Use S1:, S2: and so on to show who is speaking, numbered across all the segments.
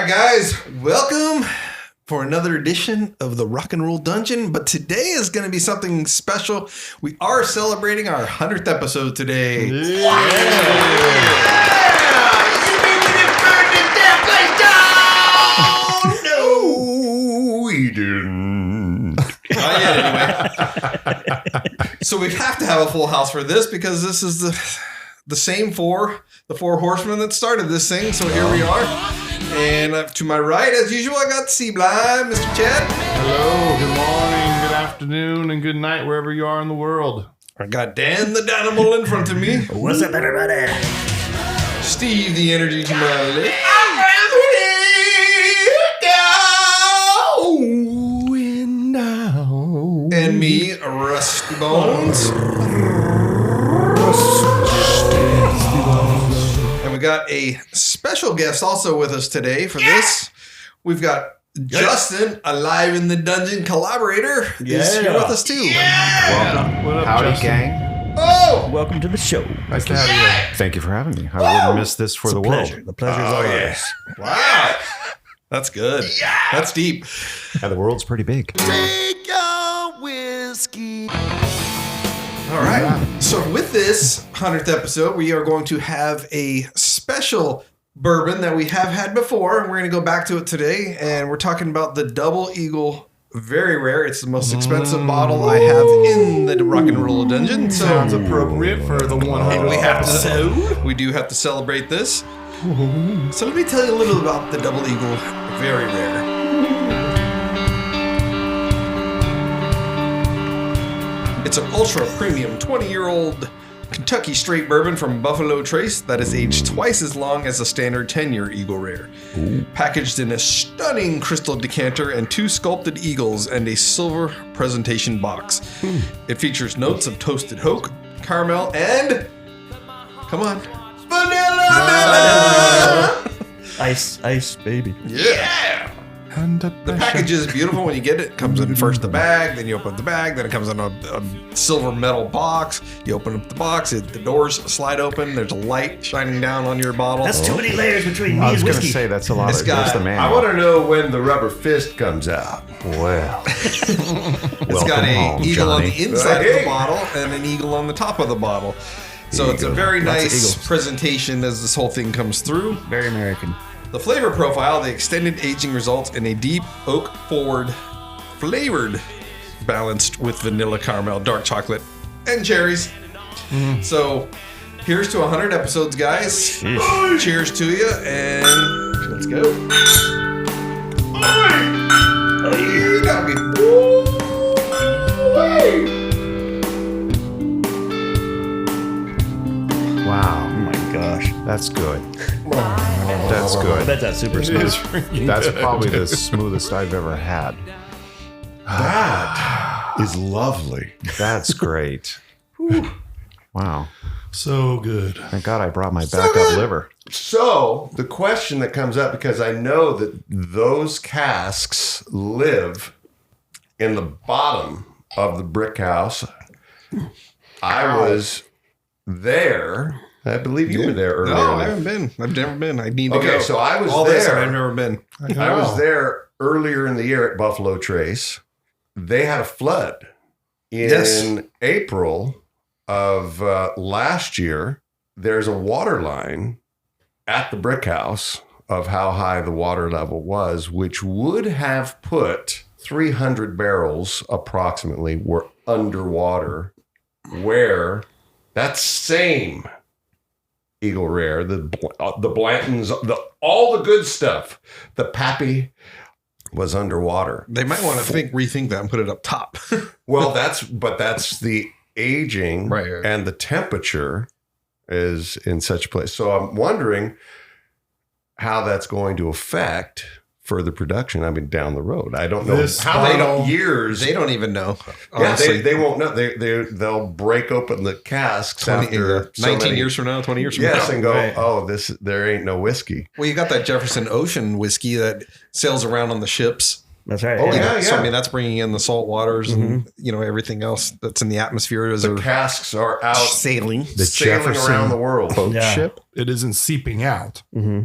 S1: right, guys, welcome for another edition of the Rock and Roll Dungeon. But today is going to be something special. We are celebrating our 100th episode today.
S2: Yeah.
S3: No, we didn't.
S1: Not yet, anyway. So we have to have a full house for this because this is the same the four horsemen that started this thing. So here we are. And to my right, as usual, I got Sea Blind, Mr. Chad.
S2: Hello, good morning, good afternoon, and good night wherever you are in the world.
S1: I got Dan the Danimal in front of me.
S4: What's up, everybody?
S1: Steve the Energy to my left. And me, Rusty Bones. And we got a special guest also with us today for this. We've got Justin, alive in the dungeon collaborator, is here with us too.
S3: Welcome.
S2: What up,
S3: Howdy,
S2: Justin?
S3: gang.
S1: Oh!
S4: Welcome to the show.
S2: Nice to have you.
S3: Thank you for having me. I wouldn't miss this for the world.
S4: The pleasure is all ours.
S1: Wow. That's good. Yeah. That's deep.
S3: And the world's pretty big.
S4: Take a whiskey.
S1: All right. So with this 100th episode, we are going to have a special bourbon that we have had before. And we're going to go back to it today. And we're talking about the Double Eagle. Very rare. It's the most expensive bottle I have in the Rock and Roll Dungeon. So
S2: Sounds appropriate for the 100th
S1: we do have to celebrate this. So let me tell you a little about the Double Eagle. Very rare. It's an ultra premium 20-year-old Kentucky straight bourbon from Buffalo Trace that is aged twice as long as a standard 10-year Eagle Rare. Packaged in a stunning crystal decanter and 2 sculpted eagles and a silver presentation box. It features notes of toasted oak, caramel, and come on, vanilla.
S4: Ice, baby.
S1: Yeah. The package is beautiful when you get it. It comes in first the bag, then you open up the bag, then it comes in a silver metal box. You open up the box, the doors slide open. There's a light shining down on your bottle.
S4: That's too many layers between me
S3: I
S4: and
S3: was going to
S4: whiskey.
S3: say that's a lot.
S1: It's
S3: Of There's
S1: got-
S3: the man.
S2: I want to know when the rubber fist comes out.
S3: Well,
S1: It's got an eagle on the inside of the bottle and an eagle on the top of the bottle. So it's a very
S4: Lots of
S1: nice
S4: eagles.
S1: presentation as this whole thing comes through.
S4: Very American.
S1: The flavor profile, the extended aging results in a deep oak forward flavored, balanced with vanilla, caramel, dark chocolate, and cherries. So here's to 100 episodes, guys. Cheers to you, and let's go. You got me.
S3: wow.
S4: Oh my gosh.
S3: That's good. That's
S4: I
S3: good.
S4: bet that's super smooth.
S3: That's probably the smoothest I've ever had.
S5: That is lovely.
S3: That's great. Wow.
S2: So good.
S3: Thank God I brought my backup liver.
S5: So the question that comes up, because I know that those casks live in the bottom of the brick house. I was there. I believe you were there earlier.
S1: No, I haven't been. I've never been. I need to go.
S5: Okay, so I was
S1: All this, and
S5: there.
S1: I've never been.
S5: I was there earlier in the year at Buffalo Trace. They had a flood in April of last year. There's a water line at the brick house of how high the water level was, which would have put 300 barrels approximately were underwater, where that same Eagle Rare, the Blantons, all the good stuff, the Pappy was underwater.
S1: They might want to rethink that and put it up top.
S5: Well, that's the aging
S1: Right.
S5: and the temperature is in such a place. So I'm wondering how that's going to affect further production. I mean, down the road, I don't know
S2: This
S5: how many
S2: bottle-
S5: years.
S1: They don't even know.
S5: Yeah,
S1: Honestly.
S5: they won't know. They'll break open the casks
S1: 20,
S5: after
S1: 19 years from now, 20 years from
S5: Yes,
S1: now.
S5: and go,
S4: Right.
S5: oh, there ain't no whiskey.
S1: Well, you got that Jefferson Ocean whiskey that sails around on the ships.
S4: That's right.
S5: Oh,
S1: You know,
S5: yeah,
S1: So I
S5: yeah.
S1: mean, that's bringing in the salt waters and everything else that's in the atmosphere as
S5: The
S1: they're
S5: casks are out
S1: sailing.
S3: The
S5: sailing
S3: Jefferson
S5: around the world.
S3: boat
S4: Yeah.
S3: ship.
S2: It isn't seeping out.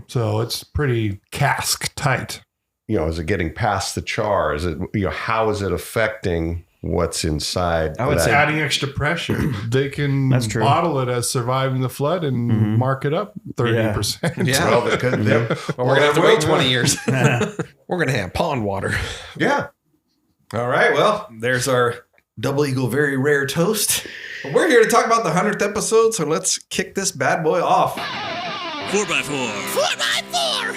S2: So it's pretty cask tight.
S5: Is it getting past the char? Is it, how is it affecting what's inside?
S4: I would
S2: It's
S4: say-
S2: adding extra pressure. They can
S4: That's true.
S2: bottle it as surviving the flood and mark it up 30%.
S1: Yeah.
S5: Well, they could.
S1: Well, we're going to have to wait 20 years. We're going to have pond water.
S5: Yeah.
S1: All right. Well, there's our Double Eagle Very Rare Toast. We're here to talk about the 100th episode, so let's kick this bad boy off.
S6: 4x4.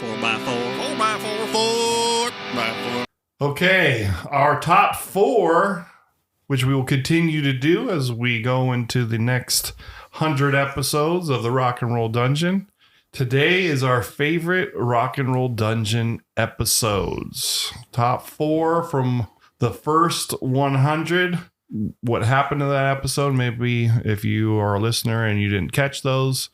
S6: 4x4. 4x4.
S2: Okay, our top 4, which we will continue to do as we go into the next 100 episodes of the Rock and Roll Dungeon. Today is our favorite Rock and Roll Dungeon episodes. Top 4 from the first 100. What happened to that episode? Maybe if you are a listener and you didn't catch those,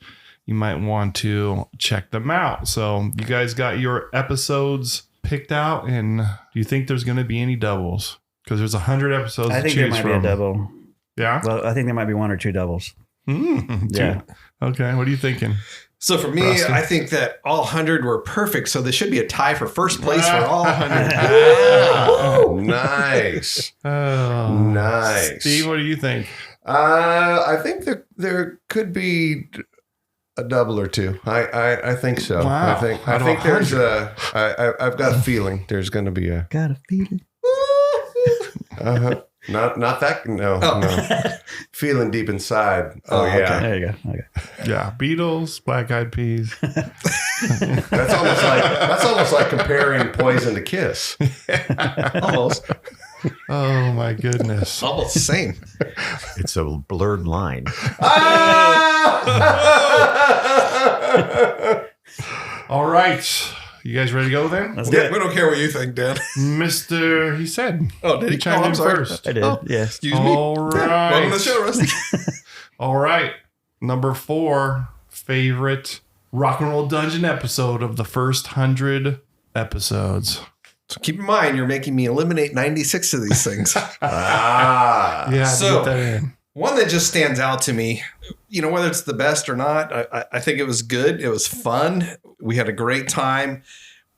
S2: you might want to check them out. So you guys got your episodes picked out, and do you think there's going to be any doubles? Because there's 100 episodes
S4: I think
S2: to
S4: there
S2: choose
S4: might
S2: from.
S4: be a double.
S2: Yeah?
S4: Well, I think there might be 1 or 2 doubles. Yeah.
S2: Okay, what are you thinking?
S1: So for me,
S2: Rusty?
S1: I think that all 100 were perfect. So there should be a tie for first place for all 100.
S5: Oh, nice.
S2: Oh,
S5: Nice.
S2: Steve, what do you think?
S5: I think that there could be a double or 2. I think so.
S2: Wow.
S5: I think
S2: Out of
S5: there's I've got a feeling there's going to be a
S4: Got a feeling.
S5: not that no. Feeling deep inside.
S1: Oh,
S5: Yeah.
S1: okay.
S4: There you go. Okay.
S2: Yeah, Beatles, Black Eyed Peas.
S5: That's almost like comparing Poison to Kiss.
S1: Almost.
S2: Oh my goodness.
S1: Almost the same.
S3: It's a blurred line.
S2: All right. You guys ready to go then?
S4: Let's
S1: Yeah,
S4: do
S1: we
S4: it.
S1: don't care what you think, Dan.
S2: Mr. He said.
S1: Oh, did he?
S2: chimed
S1: Oh, I'm
S2: in
S1: sorry.
S2: first.
S4: I did.
S1: Oh.
S4: Yes.
S1: Excuse me.
S2: All
S1: Welcome to the
S2: right.
S1: show, Rusty.
S2: All right. Number 4, favorite Rock and Roll Dungeon episode of the first 100 episodes.
S1: So keep in mind, you're making me eliminate 96 of these things.
S2: Yeah,
S1: So-
S2: get that in.
S1: One that just stands out to me, whether it's the best or not, I think it was good. It was fun. We had a great time.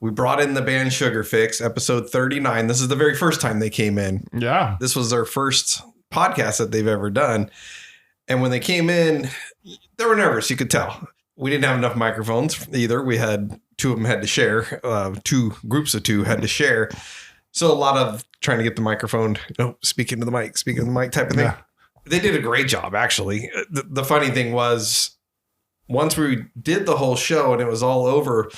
S1: We brought in the band Sugar Fix, episode 39. This is the very first time they came in.
S2: Yeah.
S1: This was their first podcast that they've ever done. And when they came in, they were nervous. You could tell. We didn't have enough microphones either. We had 2 of them had to share. 2 groups of 2 had to share. So a lot of trying to get the microphone, speaking to the mic type of thing.
S2: Yeah.
S1: They did a great job, actually. The funny thing was, once we did the whole show and it was all over,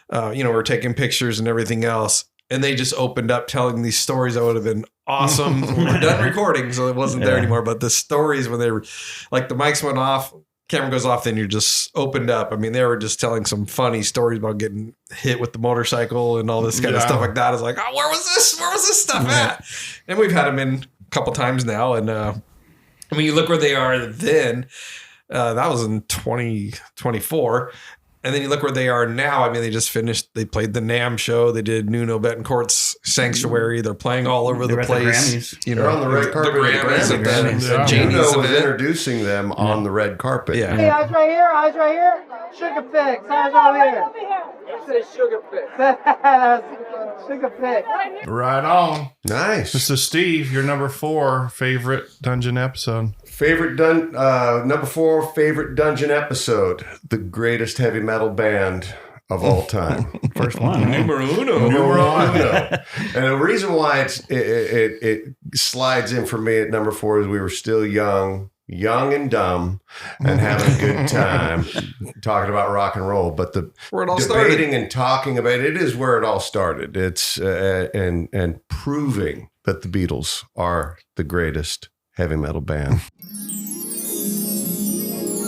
S1: we're taking pictures and everything else, and they just opened up telling these stories that would have been awesome. We were done recording, so it wasn't there anymore. But the stories when they were, like, the mics went off, camera goes off, then you're just opened up. I mean, they were just telling some funny stories about getting hit with the motorcycle and all this kind of stuff like that. It's like, oh, where was this stuff at? And we've had them in a couple times now, and when you look where they are then, that was in 2024. And then you look where they are now. I mean, they just finished. They played the NAMM show. They did Nuno Betancourt's Sanctuary. They're playing all over
S4: They
S1: the
S4: were at the
S1: place.
S4: Grammys.
S5: They're on the red carpet.
S1: The Grammys
S5: The
S1: and
S5: Grammys.
S1: then
S2: Yeah.
S1: Janie's
S5: Nuno was
S1: event.
S5: introducing them on the red carpet.
S1: Yeah.
S7: Hey, eyes right here, eyes right here. Sugar Fix, eyes over here. You say Sugar Fix. Sugar Fix.
S2: Right on.
S5: Nice.
S2: Mr. Steve, your number 4 favorite dungeon episode.
S5: Number 4 favorite dungeon episode. The greatest heavy metal band of all time.
S4: First one. Right?
S1: Numero uno.
S5: And the reason why it slides in for me at number 4 is we were still young and dumb and having a good time talking about rock and roll. But the
S1: Where it all
S5: debating
S1: started.
S5: and talking about it is where it all started. It's and proving that the Beatles are the greatest heavy metal band.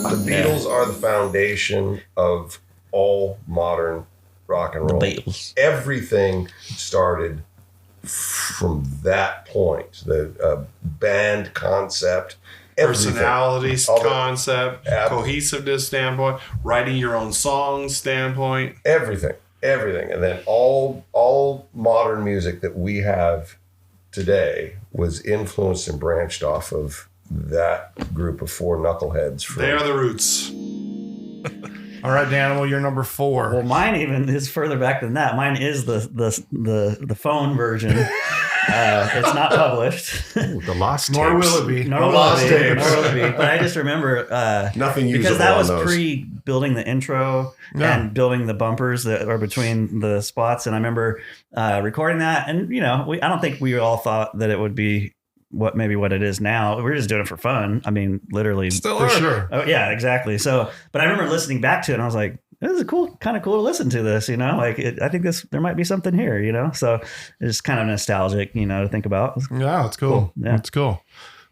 S5: The Beatles are the foundation of all modern rock and roll.
S4: Beatles.
S5: Everything started from that point. The band concept, everything.
S2: Personalities,
S5: All the-
S2: concept,
S5: Ab-
S2: cohesiveness standpoint, writing your own songs standpoint.
S5: Everything. everything. And then all modern music that we have today was influenced and branched off of that group of 4 knuckleheads.
S2: They are the roots. All right, Daniel, you're number 4.
S4: Well, mine even is further back than that. Mine is the phone version. It's not published.
S3: Ooh, the Lost Tapes.
S2: Nor will it be.
S4: Nor will it be. But I just remember
S5: Nothing usable
S4: because that
S5: on
S4: was
S5: those.
S4: pre-building the intro and building the bumpers that are between the spots. And I remember recording that. And, I don't think we all thought that it would be what it is now. We're just doing it for fun. I mean, literally.
S1: Still
S2: For
S1: are.
S2: sure.
S4: Oh, yeah, exactly. So, but I remember listening back to it and I was like, this is kind of cool to listen to this, I think there might be something here, so it's kind of nostalgic, to think about.
S2: Yeah, it's cool.
S4: Yeah.
S2: It's cool.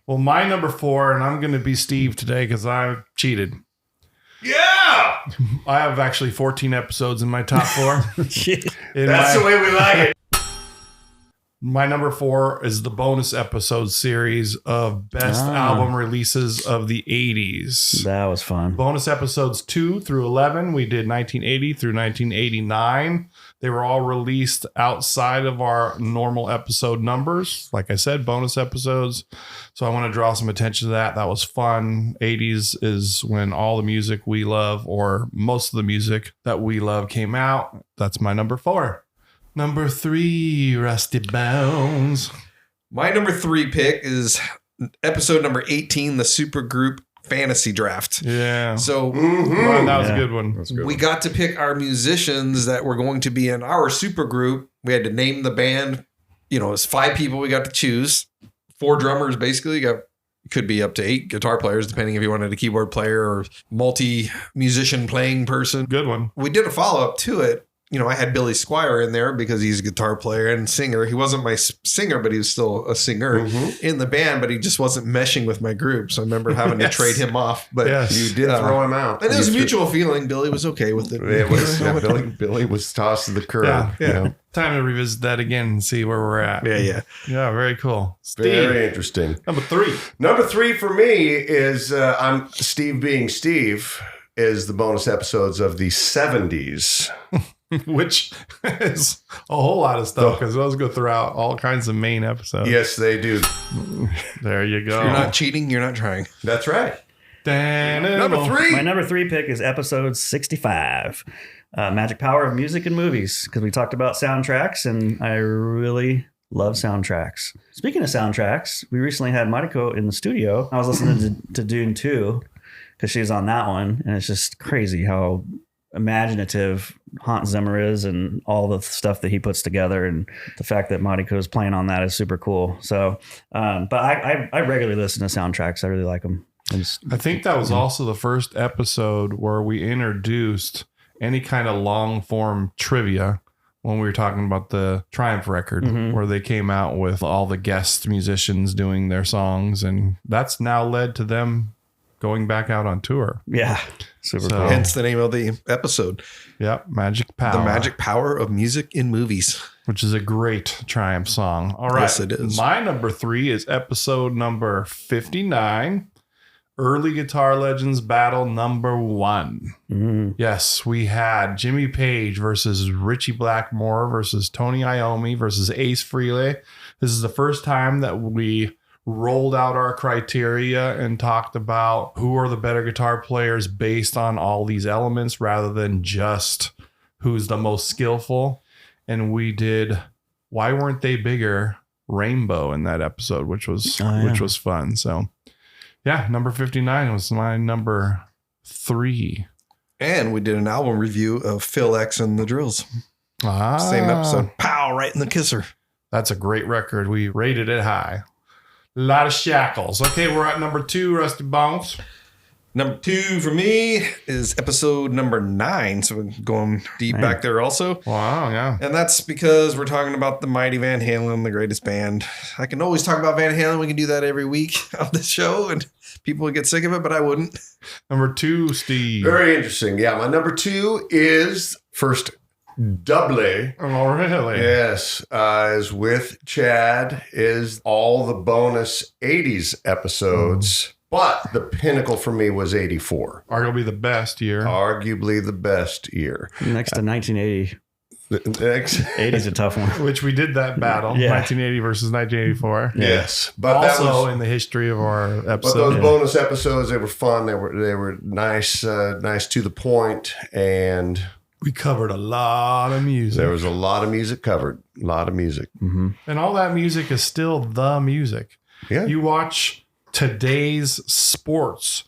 S2: Well, my number 4, and I'm going to be Steve today because I cheated.
S5: Yeah!
S2: I have actually 14 episodes in my top 4.
S5: That's the way we like it.
S2: My number 4 is the bonus episode series of best album releases of the 80s.
S4: That was fun.
S2: Bonus episodes 2 through 11. We did 1980 through 1989. They were all released outside of our normal episode numbers. Like I said, bonus episodes. So I want to draw some attention to that. That was fun. 80s is when all the music we love, or most of the music that we love, came out. That's my number 4. Number 3, Rusty Bones.
S1: My number 3 pick is episode number 18, the Supergroup Fantasy Draft.
S2: Yeah.
S1: So
S2: Well, that was a good one.
S1: we got to pick our musicians that were going to be in our supergroup. We had to name the band. It was 5 people we got to choose. 4 drummers, basically. Could be up to 8 guitar players, depending if you wanted a keyboard player or multi-musician playing person.
S2: Good one.
S1: We did a follow-up to it. I had Billy Squire in there because he's a guitar player and singer. He wasn't my singer, but he was still a singer in the band, but he just wasn't meshing with my group. So I remember having to trade him off. But
S5: You did throw him out.
S1: and it was a mutual feeling. Billy was okay with it.
S5: It was, Billy was tossed to the curb.
S2: Yeah. Time to revisit that again and see where we're at.
S1: Yeah.
S2: Yeah, very cool. Steve,
S5: Very interesting.
S2: number 3.
S5: Number 3 for me is I'm Steve being Steve is the bonus episodes of the 70s.
S2: Which is a whole lot of stuff because those go throughout all kinds of main episodes.
S5: Yes, they do.
S2: There you go.
S1: You're not cheating. You're not trying.
S5: That's right.
S2: Number 3.
S4: My number 3 pick is episode 65, Magic Power of Music and Movies, because we talked about soundtracks, and I really love soundtracks. Speaking of soundtracks, we recently had Mariko in the studio. I was listening to Dune 2 because she was on that one, and it's just crazy how imaginative Hans Zimmer is and all the stuff that he puts together, and the fact that Mariko is playing on that is super cool. So, but I regularly listen to soundtracks. I really like them.
S2: I think that was also the first episode where we introduced any kind of long form trivia when we were talking about the Triumph record, where they came out with all the guest musicians doing their songs. And that's now led to them going back out on tour.
S4: Yeah. Super
S2: So-
S4: cool.
S1: Hence the name of the episode.
S2: Yep. Magic Power.
S1: The Magic Power of Music in Movies.
S2: Which is a great Triumph song. All right.
S1: Yes, it is.
S2: My number 3 is episode number 59. Early Guitar Legends Battle number 1. Yes, we had Jimmy Page versus Richie Blackmore versus Tony Iommi versus Ace Frehley. This is the first time that we rolled out our criteria and talked about who are the better guitar players based on all these elements rather than just who's the most skillful. And we did Why Weren't They Bigger? Rainbow in that episode, which was fun. So yeah, number 59 was my number 3.
S1: And we did an album review of Phil X and the Drills. Same episode. Pow, right in the kisser.
S2: That's a great record. We rated it high. A lot of shackles. Okay, we're at number 2, Rusty Bones.
S1: Number 2 for me is episode number 9. So we're going deep back there also.
S2: Wow, yeah.
S1: And that's because we're talking about the mighty Van Halen, the greatest band. I can always talk about Van Halen. We can do that every week on the show, and people would get sick of it, but I wouldn't.
S2: Number 2, Steve.
S5: Very interesting. Yeah, my number 2 is first double.
S2: Oh, really?
S5: Yes, is with Chad, is all the bonus 80s episodes. But the pinnacle for me was 84.
S2: Arguably the best year.
S5: Arguably the best year.
S4: Next to 1980. 80's a tough one.
S2: which we did that battle,
S4: Yeah.
S2: 1980 versus 1984.
S5: Yes, but that
S2: Also
S5: was
S2: in the history of our
S5: But
S2: episode.
S5: those bonus episodes, they were fun. They were nice, nice to the point, and
S2: We covered a lot of music.
S5: there was a lot of music covered. A lot of music.
S2: And all that music is still the music.
S5: Yeah.
S2: You watch today's sports.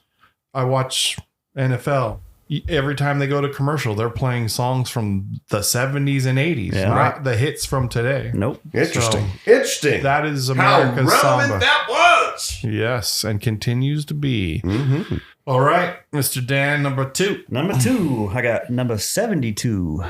S2: I watch NFL. Every time they go to commercial, they're playing songs from the 70s and 80s,
S4: Yeah.
S2: not the hits from today.
S4: Nope.
S5: Interesting.
S2: So,
S5: Interesting.
S2: that is
S5: How
S2: America's
S5: relevant
S2: samba.
S5: that was.
S2: Yes, and continues to be.
S5: Mm-hmm.
S2: All right, Mr. Dan, number 2.
S4: Number 2, I got number 72.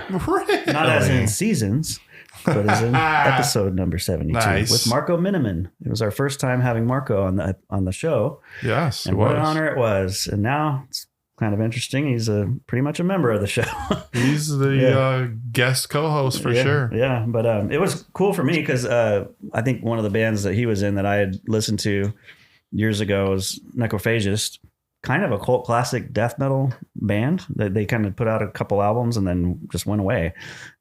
S4: Not as in seasons, but as in episode number 72
S2: Nice.
S4: with Marco Miniman. It was our first time having Marco on the show,
S2: Yes, it
S4: and what
S2: was.
S4: an honor it was. And now it's kind of interesting. He's pretty much a member of the show.
S2: He's the
S4: Yeah.
S2: guest co-host for
S4: yeah,
S2: sure.
S4: Yeah, but it was cool for me because I think one of the bands that he was in that I had listened to years ago was Necrophagist. Kind of a cult classic death metal band that they kind of put out a couple albums and then just went away.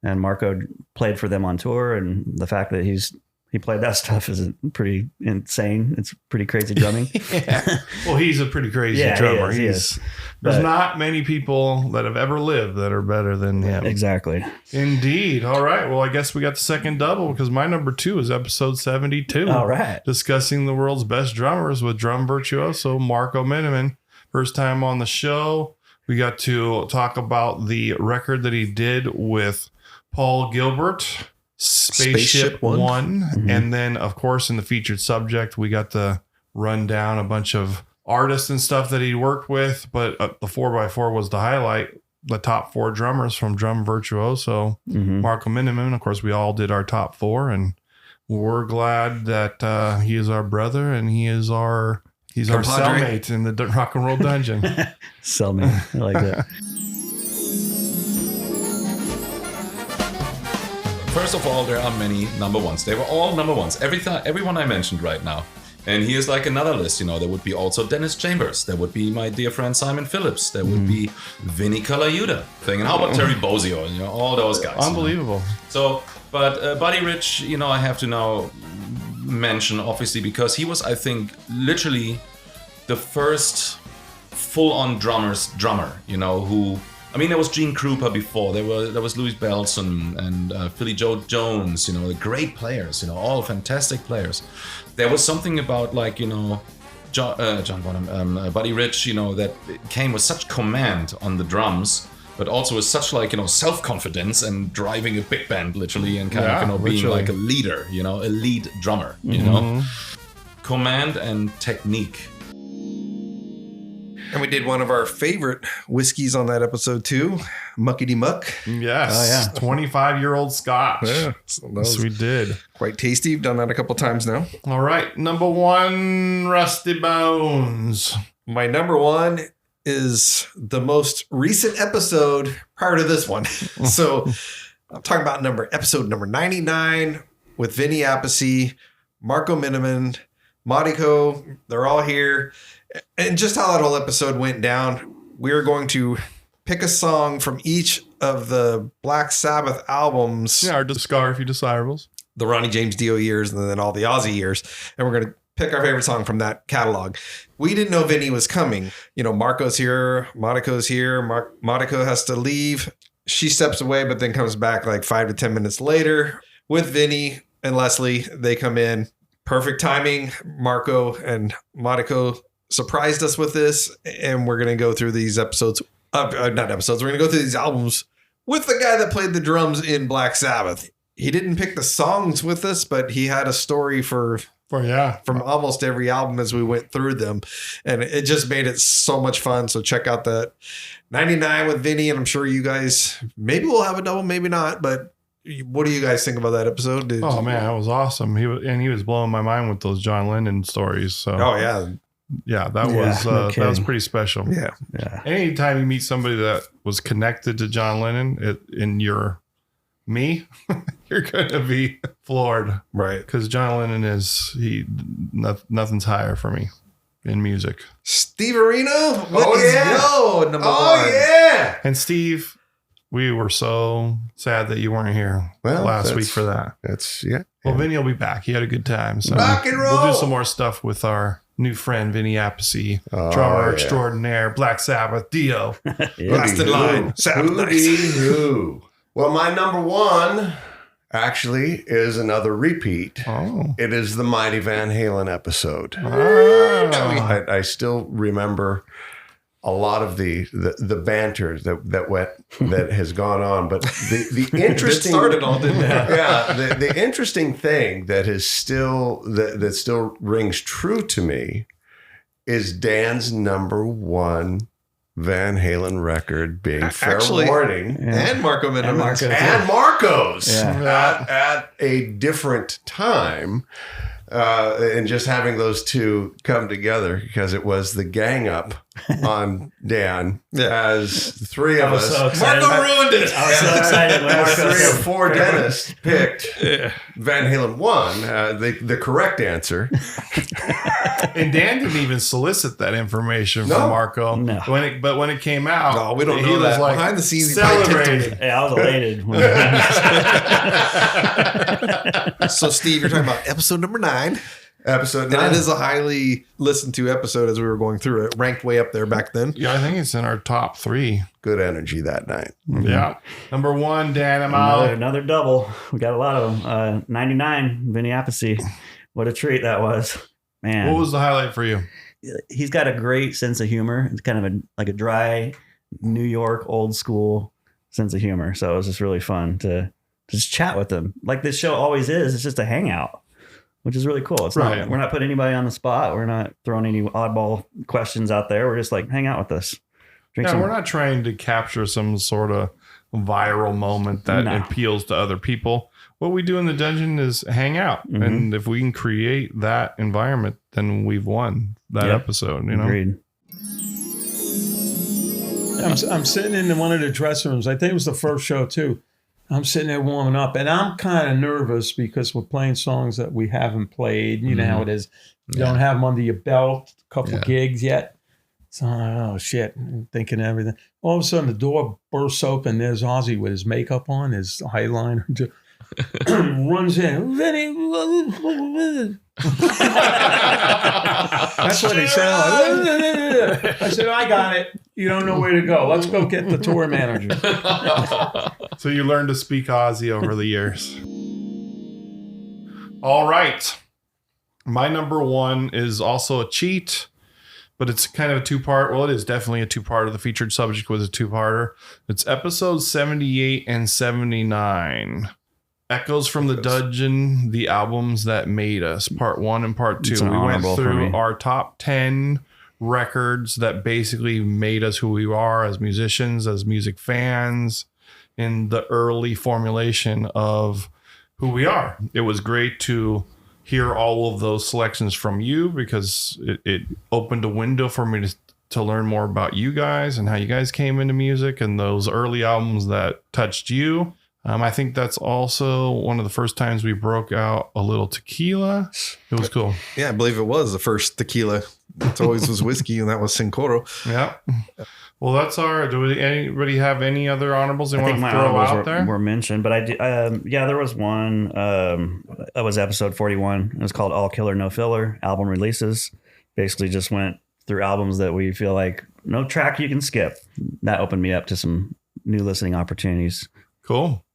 S4: And Marco played for them on tour, and the fact that he played that stuff is pretty insane. It's pretty crazy drumming.
S2: Yeah. Well, he's a pretty crazy
S4: Yeah, he
S2: drummer.
S4: is, he
S2: He's
S4: is.
S2: There's
S4: But-
S2: not many people that have ever lived that are better than him.
S4: Exactly.
S2: Indeed. All right. Well, I guess we got the second double because my number 2 is episode 72.
S4: All right.
S2: Discussing the world's best drummers with drum virtuoso Marco Miniman. First time on the show. We got to talk about the record that he did with Paul Gilbert, Spaceship One.
S4: Mm-hmm.
S2: And then, of course, in the featured subject, we got to run down a bunch of artists and stuff that he worked with. But the 4x4 was the highlight. The top 4 drummers from Drum Virtuoso,
S4: Mhm.
S2: Marco Miniman. Of course, we all did our top 4, and we're glad that he is our brother and he's our
S1: Compadre.
S2: cellmate in the rock and roll dungeon.
S4: Sell me. I like that.
S8: First of all, there are many number ones. They were all number ones. Everyone I mentioned right now. And here's like another list. There would be also Dennis Chambers. There would be my dear friend Simon Phillips. There would be Vinny Colaiuta. And how about Terry Bozzio? All those guys.
S2: Unbelievable.
S8: So, but Buddy Rich, I have to now mention, obviously, because he was, I think, literally the first full-on drummer, who... I mean, there was Gene Krupa before. There was Louis Belson and Philly Joe Jones. The great players. All fantastic players. There was something about John Bonham, Buddy Rich. That came with such command on the drums, but also with such self-confidence and driving a big band literally, and kind of being
S2: literally.
S8: like a leader. A lead drummer. Command and technique.
S1: And we did one of our favorite whiskeys on that episode too, Muckety Muck.
S2: Yes.
S4: Oh, yeah.
S2: 25-year-old Scotch.
S1: So that was
S2: Yes, we did.
S1: quite tasty. We've done that a couple times now.
S2: All right. Number 1, Rusty Bones.
S1: My number 1 is the most recent episode prior to this one. So I'm talking about episode number 99 with Vinny Appice, Marco Miniman, Modico. They're all here. And just how that whole episode went down, we're going to pick a song from each of the Black Sabbath albums,
S2: Yeah, our discography desirables.
S1: the Ronnie James Dio years, and then all the Ozzy years. And we're going to pick our favorite song from that catalog. We didn't know Vinny was coming. Marco's here, Modico's here. Modico has to leave. She steps away, but then comes back like 5 to 10 minutes later with Vinny and Leslie. They come in. Perfect timing. Marco and Modico surprised us with this, and we're going to go through these episodes. Not episodes. We're going to go through these albums with the guy that played the drums in Black Sabbath. He didn't pick the songs with us, but he had a story from almost every album as we went through them, and it just made it so much fun. So check out that 99 with Vinny, and I'm sure you guys, maybe we'll have a double, maybe not, but what do you guys think about that episode?
S2: Oh man, that was awesome. He was blowing my mind with those John Lennon stories. So
S1: Oh yeah.
S2: yeah, that
S4: Yeah,
S2: was
S4: no
S2: that was
S4: kidding.
S2: pretty special.
S1: Yeah.
S4: Yeah.
S2: Anytime you meet somebody that was connected to John Lennon, you're gonna be floored
S1: Right.
S2: because John Lennon nothing's higher for me in music.
S1: Steve Areno?
S5: Oh, yeah.
S1: Number one.
S5: Oh, yeah.
S2: And Steve, We were so sad that you weren't here last week for that. Well, Vinny will be back. He had a good time. So
S5: rock and roll.
S2: We'll do some more stuff with our new friend, Vinny Appice, drummer extraordinaire, Black Sabbath, Dio.
S1: Last in line.
S5: Hooty-hoo. Well, my number one actually is another repeat.
S2: Oh.
S5: It is the Mighty Van Halen episode.
S2: Oh.
S5: I still remember a lot of the banter that has gone on, but the interesting
S1: it started all, didn't it?
S5: Yeah, the interesting thing that is still that still rings true to me is Dan's number one Van Halen record being Fair Warning,
S1: and Marco Minimums.
S5: and Marco's at a different time. And just having those two come together, because it was the gang up on Dan as three of us.
S4: So excited.
S1: Marco ruined it.
S4: I was so excited when
S5: As
S4: Marco
S5: three
S4: said,
S5: of four dentists picked Van Halen won, the correct answer.
S2: And Dan didn't even solicit that information from Marco.
S4: No.
S2: But when it came out,
S1: No, we don't
S2: he
S1: know
S2: was
S1: that.
S2: like
S1: Behind the scenes, he probably
S2: celebrating.
S4: yeah, I was elated. When
S1: So, Steve, you're talking about episode number 9.
S5: Episode
S1: And
S5: 9.
S1: it is a highly listened to episode as we were going through it. Ranked way up there back then.
S2: Yeah, I think it's in our top 3.
S5: Good energy that night.
S2: Yeah. Number 1, Dan, I'm out.
S4: another double. We got a lot of them. 99, Vinny Appice. What a treat that was. Man.
S2: What was the highlight for you?
S4: He's got a great sense of humor. It's kind of like a dry New York old school sense of humor. So it was just really fun to just chat with him. Like this show always is. It's just a hangout, which is really cool. It's
S2: Right.
S4: not, we're not putting anybody on the spot. We're not throwing any oddball questions out there. We're just like, hang out with us. Drink
S2: Yeah,
S4: some.
S2: we're not trying to capture some sort of viral moment that
S4: No.
S2: appeals to other people. What we do in the dungeon is hang out.
S4: Mhm.
S2: And if we can create that environment, then we've won that
S4: Yep.
S2: episode, you know?
S4: Agreed.
S9: I'm sitting in one of the dressing rooms. I think it was the first show too. I'm sitting there warming up, and I'm kind of nervous because we're playing songs that we haven't played. You know how it is. You don't have them under your belt, a couple gigs yet. So I'm like, oh shit, I'm thinking everything. All of a sudden the door bursts open. There's Ozzy with his makeup on, his highliner, just runs in. Vinny, that's what he sounded like. I said, I got it. You don't know where to go. Let's go get the tour manager.
S2: So you learned to speak Ozzy over the years. All right. My number 1 is also a cheat, but it's kind of a 2-part. Well, it is definitely a 2-parter. The featured subject was a 2-parter. It's episodes 78 and 79. Echoes from the Dungeon, the albums that made us, part 1 and part 2.
S4: It's an
S2: We went
S4: honorable for
S2: through
S4: me.
S2: our top 10 records that basically made us who we are as musicians, as music fans, in the early formulation of who we are. It was great to hear all of those selections from you because it opened a window for me to learn more about you guys and how you guys came into music and those early albums that touched you. I think that's also one of the first times we broke out a little tequila. It was cool.
S1: Yeah, I believe it was the first tequila. It always was whiskey, and that was Sincoro.
S2: Yeah. Well, that's our. Anybody have any other honorables they
S4: I
S2: want
S4: think
S2: to
S4: my
S2: throw
S4: honorables
S2: out there?
S4: were mentioned, but I do, there was one. That was episode 41. It was called All Killer No Filler album releases. Basically, just went through albums that we feel like no track you can skip. That opened me up to some new listening opportunities.
S2: Cool.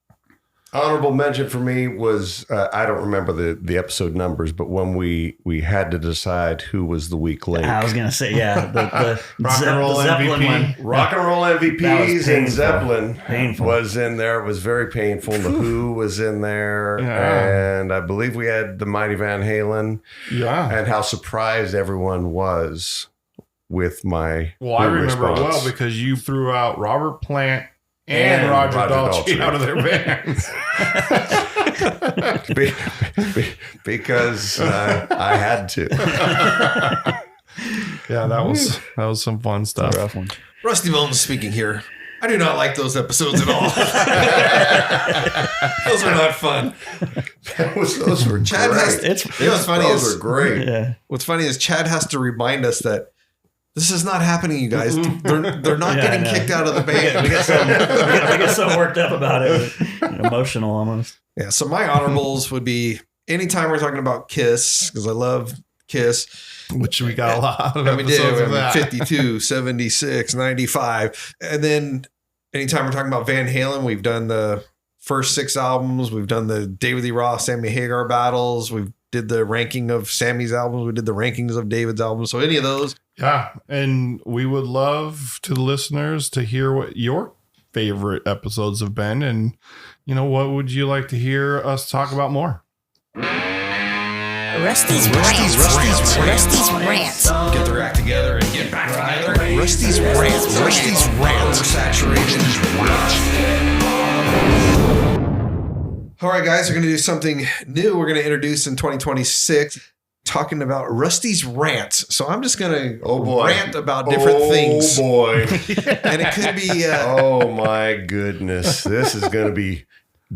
S5: Honorable mention for me was I don't remember the episode numbers, but when we had to decide who was the weak link.
S4: I was gonna say, yeah, the
S2: Rock and roll
S4: Zeppelin
S2: MVP.
S4: one.
S5: Rock and roll
S4: That was
S5: MVPs and
S4: painful.
S5: Zeppelin
S4: Painful.
S5: was in there. It was very painful. The Who was in there.
S2: Yeah.
S5: And I believe we had the Mighty Van Halen
S2: Yeah.
S5: and how surprised everyone was with my
S2: Well, I remember it
S5: response.
S2: well because you threw out Robert Plant and Roger Daltrey
S5: Daltrey.
S2: out of their bands.
S5: Because I had to.
S2: Yeah, that was some fun stuff.
S4: Rough one.
S1: Rusty Bones speaking here. I do not like those episodes at all. Those are not fun.
S5: Those were
S1: Chad
S5: great.
S1: has.
S4: It's
S1: You know what's funny
S5: Those
S1: is
S5: were great.
S4: yeah.
S1: what's funny is Chad has to remind us that This is not happening, you guys. They're not getting kicked out of the band.
S4: We get so worked up about it. Emotional almost.
S1: Yeah, so my honorables would be anytime we're talking about Kiss, because I love Kiss.
S2: Which we got a lot of
S1: And we did
S2: episodes of that.
S1: 52, 76, 95. And then anytime we're talking about Van Halen, we've done the first 6 albums. We've done the David Lee Roth, Sammy Hagar battles. We did the ranking of Sammy's albums. We did the rankings of David's albums. So any of those.
S2: Yeah, and we would love to the listeners to hear what your favorite episodes have been, and what would you like to hear us talk about more?
S6: Rusty's Rants.
S1: Get their act together and get back together. Rusty's Rants. Oversaturated. All right, guys, we're going to do something new. We're going to introduce in 2026, talking about Rusty's Rants. So I'm just going to rant about different things.
S5: Oh, boy.
S1: And it could be...
S5: oh, my goodness. This is going to be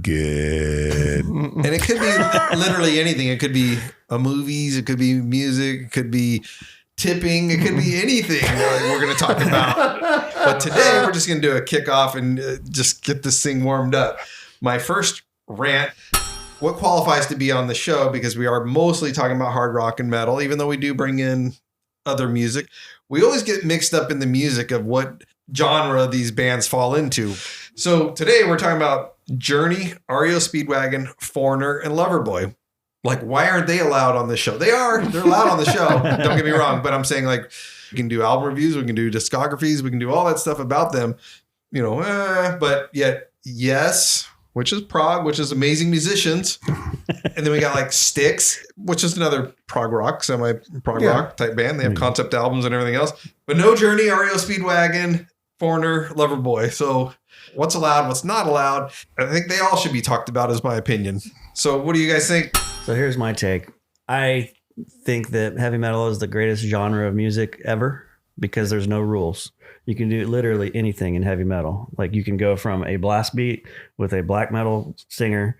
S5: good.
S1: And it could be literally anything. It could be movies. It could be music. It could be tipping. It could be anything we're going to talk about. But today, we're just going to do a kickoff and just get this thing warmed up. My first rant, what qualifies to be on the show, because we are mostly talking about hard rock and metal, even though we do bring in other music. We always get mixed up in the music of what genre these bands fall into. So today we're talking about Journey, REO Speedwagon, Foreigner, and Loverboy. Like, why aren't they allowed on the show? They're allowed on the show. Don't get me wrong, but I'm saying, like, we can do album reviews, we can do discographies, we can do all that stuff about them, but yet, yes, which is prog, which is amazing musicians. And then we got like Styx, which is another prog rock, semi-prog rock type band. They have concept albums and everything else. But no Journey, REO Speedwagon, Foreigner, Loverboy. So what's allowed, what's not allowed? I think they all should be talked about, is my opinion. So what do you guys think?
S4: So here's my take. I think that heavy metal is the greatest genre of music ever because there's no rules. You can do literally anything in heavy metal. Like you can go from a blast beat with a black metal singer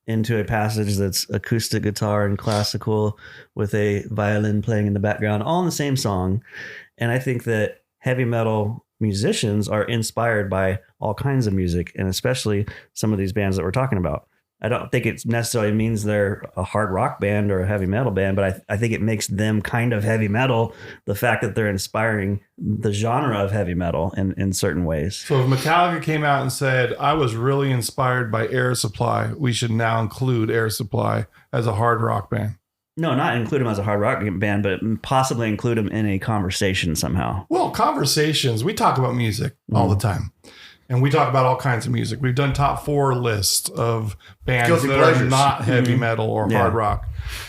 S4: into a passage that's acoustic guitar and classical with a violin playing in the background, all in the same song. And I think that heavy metal musicians are inspired by all kinds of music, and especially some of these bands that we're talking about. I don't think it necessarily means they're a hard rock band or a heavy metal band, but I think it makes them kind of heavy metal, the fact that they're inspiring the genre of heavy metal in certain ways.
S2: So if Metallica came out and said, I was really inspired by Air Supply, we should now include Air Supply as a hard rock band.
S4: No, not include them as a hard rock band, but possibly include them in a conversation somehow.
S2: Well, conversations, we talk about music all the time. And we talk about all kinds of music. We've done top 4 lists of bands
S5: Guilty
S2: that
S5: pleasures.
S2: are not heavy metal or hard rock.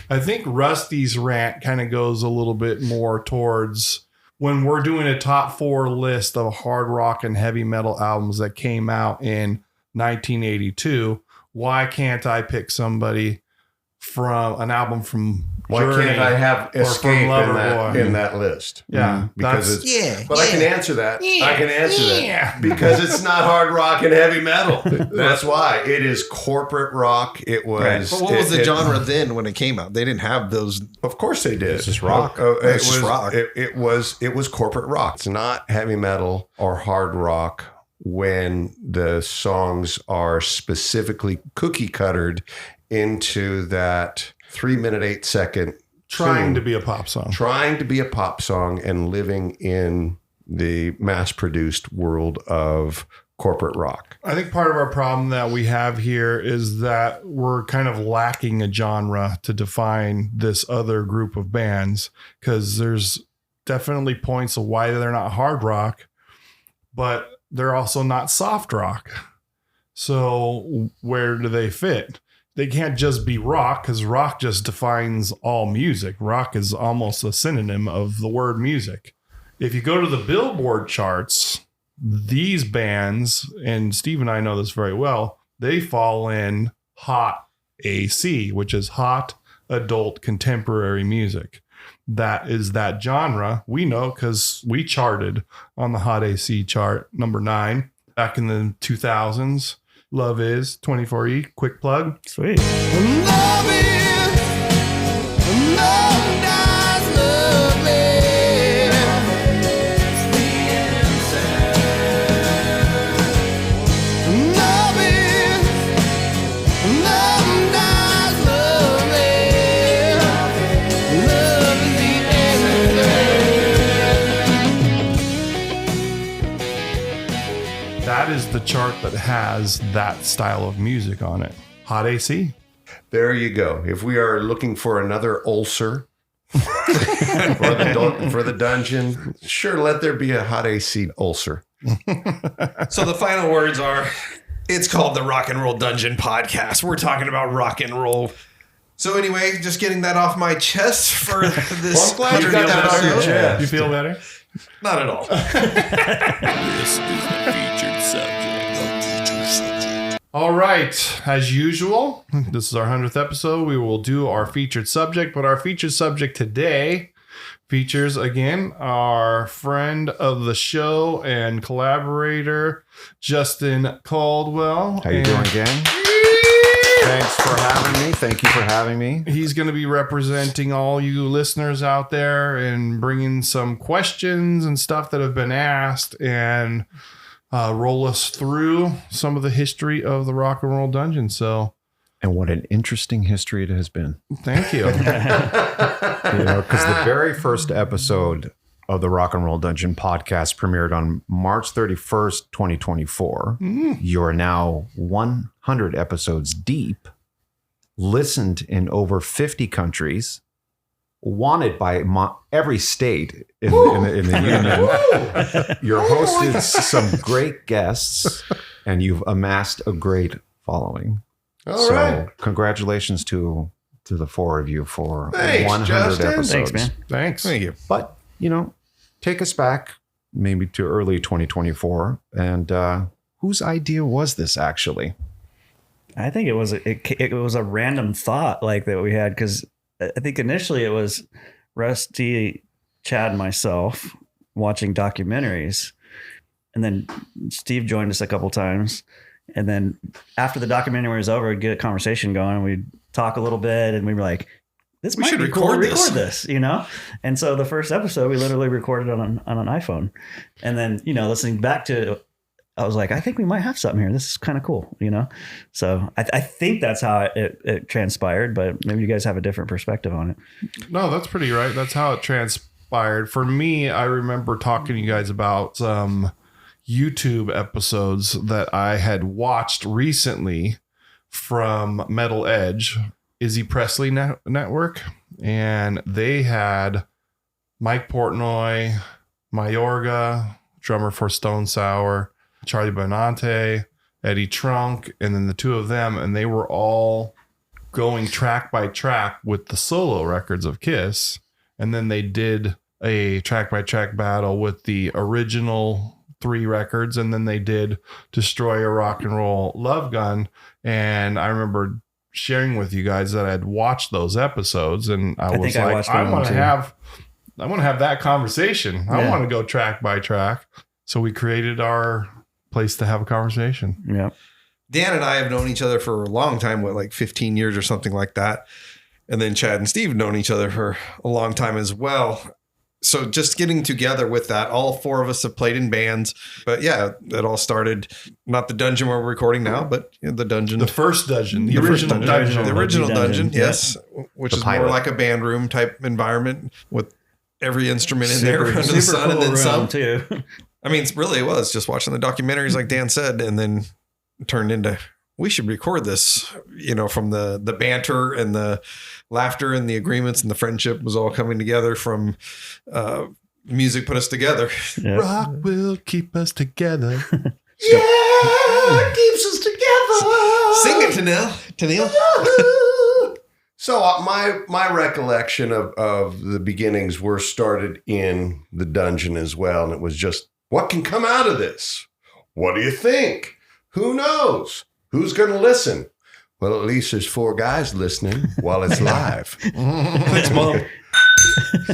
S2: I think Rusty's rant kind of goes a little bit more towards when we're doing a top 4 list of hard rock and heavy metal albums that came out in 1982. Why can't I pick somebody from an album from
S5: Why
S2: Journey
S5: can't I have
S2: or
S5: Escape in
S2: Loverboy?
S5: that list?
S2: Yeah,
S5: Because
S2: that's-
S5: it's, but I can answer that. I can answer that because it's not hard rock and heavy metal. That's why it is corporate rock. It was.
S1: But what was the genre then when it came out? They didn't have those.
S5: Of course they did.
S3: It's just rock.
S5: It
S1: just rock.
S5: It was corporate rock. It's not heavy metal or hard rock when the songs are specifically cookie cuttered into that 3-minute 8-second
S2: Trying
S5: tune.
S2: to be a pop song.
S5: Trying to be a pop song and living in the mass-produced world of corporate rock.
S2: I think part of our problem that we have here is that we're kind of lacking a genre to define this other group of bands, because there's definitely points of why they're not hard rock, but they're also not soft rock. So where do they fit? They can't just be rock, because rock just defines all music. Rock is almost a synonym of the word music. If you go to the Billboard charts, these bands, and Steve and I know this very well, they fall in hot AC, which is hot adult contemporary music. That is that genre. We know because we charted on the hot AC chart, number 9, back in the 2000s. Love Is 24E, quick plug.
S4: Sweet.
S2: the chart that has that style of music on it. Hot AC.
S5: There you go. If we are looking for another ulcer for the dungeon, sure, let there be a hot AC ulcer.
S1: So the final words are, it's called the Rock and Roll Dungeon Podcast. We're talking about rock and roll. So anyway, just getting that off my chest for this.
S5: Well, I'm glad you got that off your chest.
S2: You feel better?
S1: Not at all.
S6: This is the featured subject.
S2: All right. As usual, this is our 100th episode. We will do our featured subject, but our featured subject today features, again, our friend of the show and collaborator, Justin Caldwell.
S3: How you doing, gang? Thanks for having me. Thank you for having me.
S2: He's going to be representing all you listeners out there and bringing some questions and stuff that have been asked and roll us through some of the history of the Rock and Roll Dungeon. So,
S3: And what an interesting history it has been.
S2: thank you.
S3: Because the very first episode of the Rock and Roll Dungeon podcast premiered on March 31st, 2024. You are now 100 episodes deep, listened in over 50 countries, wanted by every state in the union. You're hosted some great guests, and you've amassed a great following.
S5: All right.
S3: Congratulations to the four of you for
S5: Thanks,
S3: 100
S5: Justin.
S3: episodes.
S4: Thanks, man.
S2: Thanks.
S1: Thank you.
S3: But, take us back maybe to early 2024. And whose idea was this actually?
S4: I think it was a random thought like that we had, because I think initially it was Rusty, Chad, and myself watching documentaries, and then Steve joined us a couple times, and then after the documentary was over, we'd get a conversation going, and we'd talk a little bit, and we were like, "This might be cool to record this," And so the first episode we literally recorded on an iPhone, and then listening back to it, I was like, I think we might have something here. This is kind of cool, So I think that's how it transpired, but maybe you guys have a different perspective on it.
S2: No, that's pretty right. That's how it transpired. For me, I remember talking to you guys about some YouTube episodes that I had watched recently from Metal Edge, Izzy Presley Network, and they had Mike Portnoy, Mayorga, drummer for Stone Sour, Charlie Benante, Eddie Trunk, and then the two of them, and they were all going track by track with the solo records of Kiss, and then they did a track by track battle with the original 3 records, and then they did Destroy a Rock and Roll Love Gun. And I remember sharing with you guys that I'd watched those episodes, and I was like, I want to have that conversation. I want to go track by track. So we created our place to have a conversation.
S4: Yeah.
S1: Dan and I have known each other for a long time, like 15 years or something like that. And then Chad and Steve have known each other for a long time as well. So just getting together with that, all 4 of us have played in bands. But yeah, it all started, not the dungeon we're recording now, but the dungeon.
S2: The first dungeon. The original dungeon.
S1: The original dungeon, yes. Which
S3: The
S1: is
S3: pilot.
S1: more like a band room type environment with every instrument in there under the sun, and then
S4: room
S1: some.
S4: too.
S1: I mean, it really was just watching the documentaries, like Dan said, and then turned into, we should record this, from the banter and the laughter and the agreements and the friendship was all coming together from music put us together.
S4: Yeah.
S2: Rock will keep us together.
S5: Yeah, it keeps us together.
S1: Sing it, Tanil.
S5: So my recollection of the beginnings were started in the dungeon as well. And it was just, what can come out of this? What do you think? Who knows? Who's going to listen? Well, at least there's 4 guys listening while it's live.
S4: Thanks, Mom.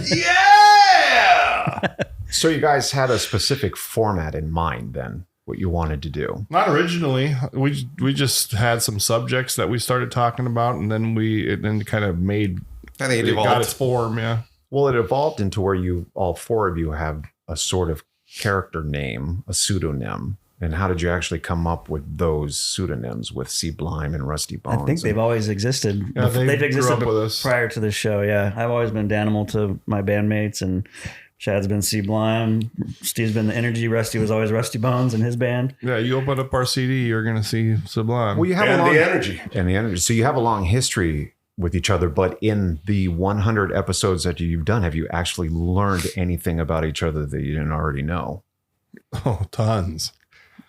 S5: Yeah!
S3: So you guys had a specific format in mind then, what you wanted to do.
S2: Not originally. We just had some subjects that we started talking about, and then it kind of made,
S1: I think
S2: it
S1: it
S2: got
S1: evolved.
S2: its form. Yeah.
S3: Well, it evolved into where all 4 of you have a sort of character name, a pseudonym. And how did you actually come up with those pseudonyms with Sublime and Rusty Bones?
S4: I think they've always existed.
S2: Yeah, they
S4: they've
S2: grew
S4: existed
S2: up with us.
S4: prior to this show. Yeah, I've always been Danimal to my bandmates, and Chad's been Sublime. Steve's been the Energy. Rusty was always Rusty Bones in his band.
S2: Yeah, you open up our CD, you're going to see Sublime.
S3: Well, you have
S5: And
S3: a long,
S5: the energy.
S3: and the energy. So you have a long history with each other, but in the 100 episodes that you've done, have you actually learned anything about each other that you didn't already know?
S2: Oh, tons.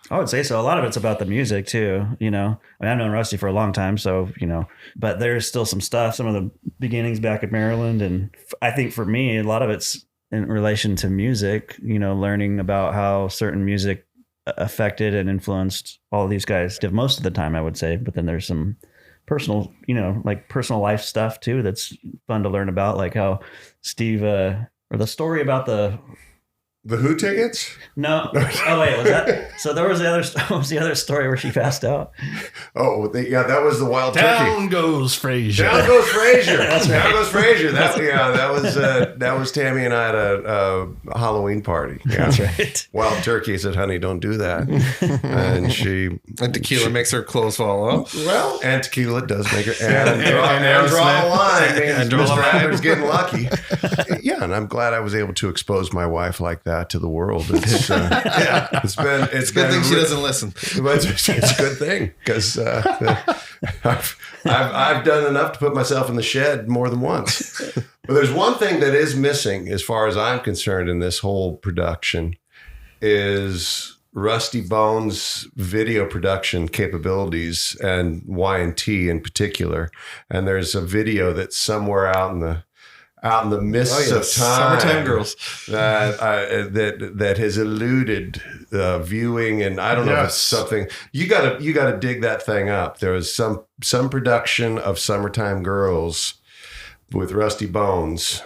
S4: I would say so. A lot of it's about the music too, you know. I mean, I've known Rusty for a long time, so, you know, but there's still some stuff, some of the beginnings back in Maryland. And I think for me, a lot of it's in relation to music, you know, learning about how certain music affected and influenced all of these guys most of the time, I would say. But then there's some personal, you know, like personal life stuff too that's fun to learn about, like how Steve, or the story about the
S5: Who tickets?
S4: No. Oh wait, was that? So there was what was the other story where she passed out?
S5: Oh, that was the wild
S2: Down
S5: turkey.
S2: goes Frazier.
S5: Down goes Frazier. Down goes Frazier. That was Tammy and I at a Halloween party. Yeah.
S4: That's right.
S5: Wild turkey said, "Honey, don't do that." And
S1: And tequila makes her clothes fall off.
S5: Well, and tequila does make her and draw the line.
S1: And draw the
S5: Mr.
S1: line.
S5: Adler's getting lucky. Yeah, and I'm glad I was able to expose my wife like that to the world. It's
S1: It's a good thing she doesn't listen.
S5: It's a good thing because I've done enough to put myself in the shed more than once. But there's one thing that is missing, as far as I'm concerned, in this whole production, is Rusty Bones' video production capabilities and Y&T in particular. And there's a video that's somewhere out in the mists of time,
S1: Summertime Girls,
S5: that has eluded viewing, and I don't know if it's something you got to dig that thing up. There was some production of Summertime Girls with Rusty Bones.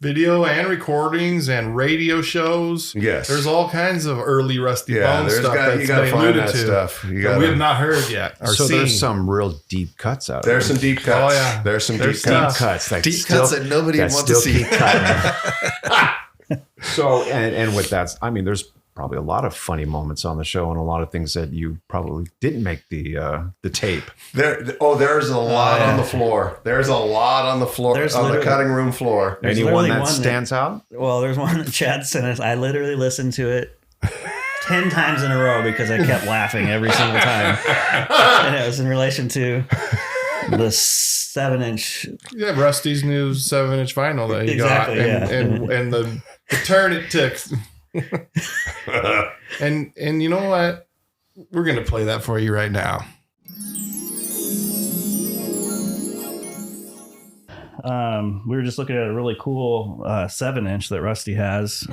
S2: Video and recordings and radio shows.
S5: Yes.
S2: There's all kinds of early Rusty Bones stuff
S5: you got to find
S2: alluded
S5: that
S2: to
S5: stuff.
S2: that we have not heard yet or
S3: So
S2: seen.
S3: there's some real deep cuts out
S5: There's
S3: there.
S5: some deep cuts.
S2: Oh, yeah.
S5: There's some
S2: There's
S5: deep cuts.
S3: cuts that
S1: Deep cuts that nobody wants to see.
S3: keep cutting. So, and with that, I mean, there's probably a lot of funny moments on the show and a lot of things that you probably didn't make the tape.
S5: There's a lot on the floor. There's a lot on the floor,
S4: There's
S5: on the
S4: literally-
S5: cutting room floor.
S4: There's
S3: Anyone
S4: literally
S3: that
S4: one
S3: stands out?
S4: Well, there's one that Chad sent us. I literally listened to it 10 times in a row because I kept laughing every single time. And it was in relation to the 7-inch.
S2: Yeah, Rusty's new 7-inch vinyl that he
S4: Exactly,
S2: got,
S4: yeah.
S2: and the turn it took. and you know what? We're gonna play that for you right now.
S4: We were just looking at a really cool 7-inch that Rusty has.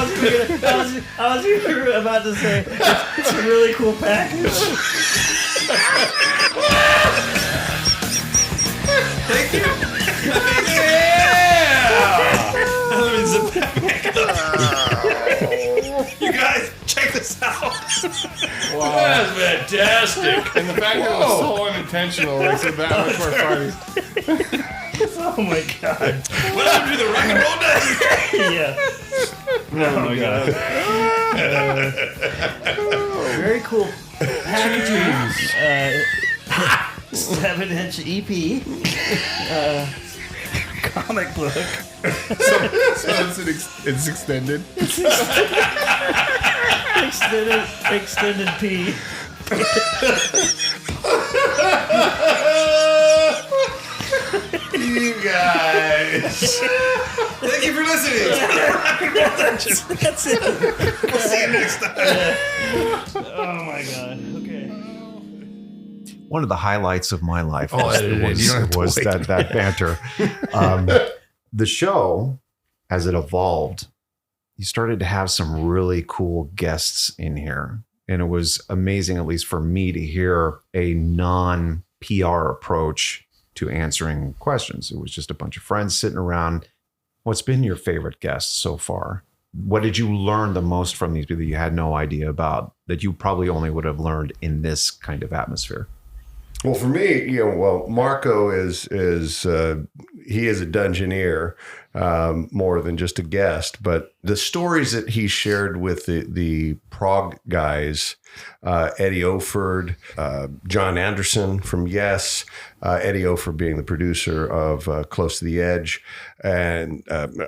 S4: I was about to say it's a really cool package.
S8: Thank you. You guys, check this out.
S2: Wow,
S8: That's fantastic.
S2: and the fact that it was so unintentional makes it that much more funny.
S4: Oh my god!
S8: Welcome to the rock and roll dungeon.
S4: Yeah. Oh my god. Very cool packaging. 7-inch EP. Comic book.
S2: So it's extended.
S4: Extended P.
S5: You guys.
S1: Thank you for listening.
S4: That's it.
S1: We'll see you next time.
S4: Oh my god. Okay.
S3: One of the highlights of my life
S2: Oh, it is. You don't have to
S3: was
S2: wait.
S3: that banter. The show, as it evolved, you started to have some really cool guests in here. And it was amazing, at least for me, to hear a non-PR approach to answering questions. It was just a bunch of friends sitting around. What's been your favorite guest so far? What did you learn the most from these people that you had no idea about, that you probably only would have learned in this kind of atmosphere?
S5: Well, for me, Marco is he is a Dungeoneer, more than just a guest. But the stories that he shared with the prog guys, Eddie Oford, John Anderson from Yes, Eddie Oford being the producer of Close to the Edge, and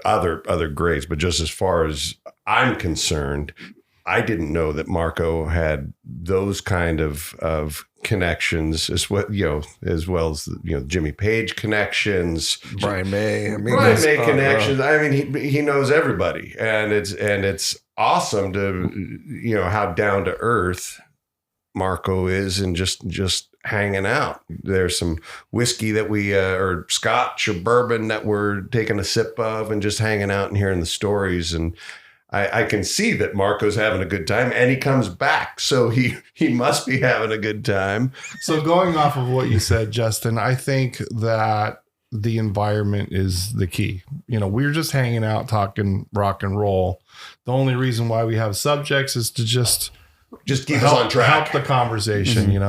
S5: other greats. But just as far as I'm concerned, I didn't know that Marco had those kind of connections as well, as Jimmy Page connections,
S1: Brian May.
S5: Brian May connections. I mean, he knows everybody, and it's awesome to how down to earth Marco is, and just hanging out. There's some whiskey that we or scotch or bourbon that we're taking a sip of, and just hanging out and hearing the stories. And I can see that Marco's having a good time, and he comes back, so he must be having a good time.
S2: So going off of what you said, Justin, I think that the environment is the key. We're just hanging out, talking rock and roll. The only reason why we have subjects is to just
S5: keep us on track,
S2: help the conversation.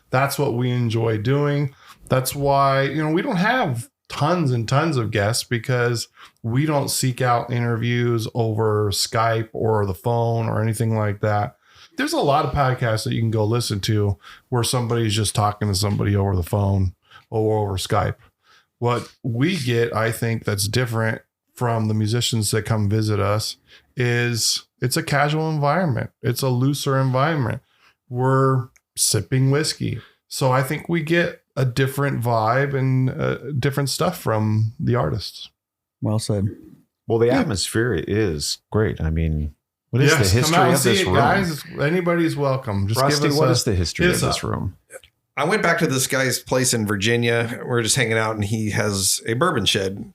S2: That's what we enjoy doing. That's why, we don't have tons and tons of guests, because we don't seek out interviews over Skype or the phone or anything like that. There's a lot of podcasts that you can go listen to where somebody's just talking to somebody over the phone or over Skype. What we get, I think, that's different from the musicians that come visit us is it's a casual environment. It's a looser environment. We're sipping whiskey. So I think we get a different vibe and different stuff from the artists.
S4: Well said.
S3: Well, the atmosphere is great. I mean, what is the history
S2: come out and
S3: of
S2: see
S3: this
S2: it,
S3: room?
S2: Guys, anybody's welcome. Just
S3: Rusty,
S2: give us
S3: what is the history of
S2: it's
S3: this room?
S1: I went back to this guy's place in Virginia. We're just hanging out, and he has a bourbon shed.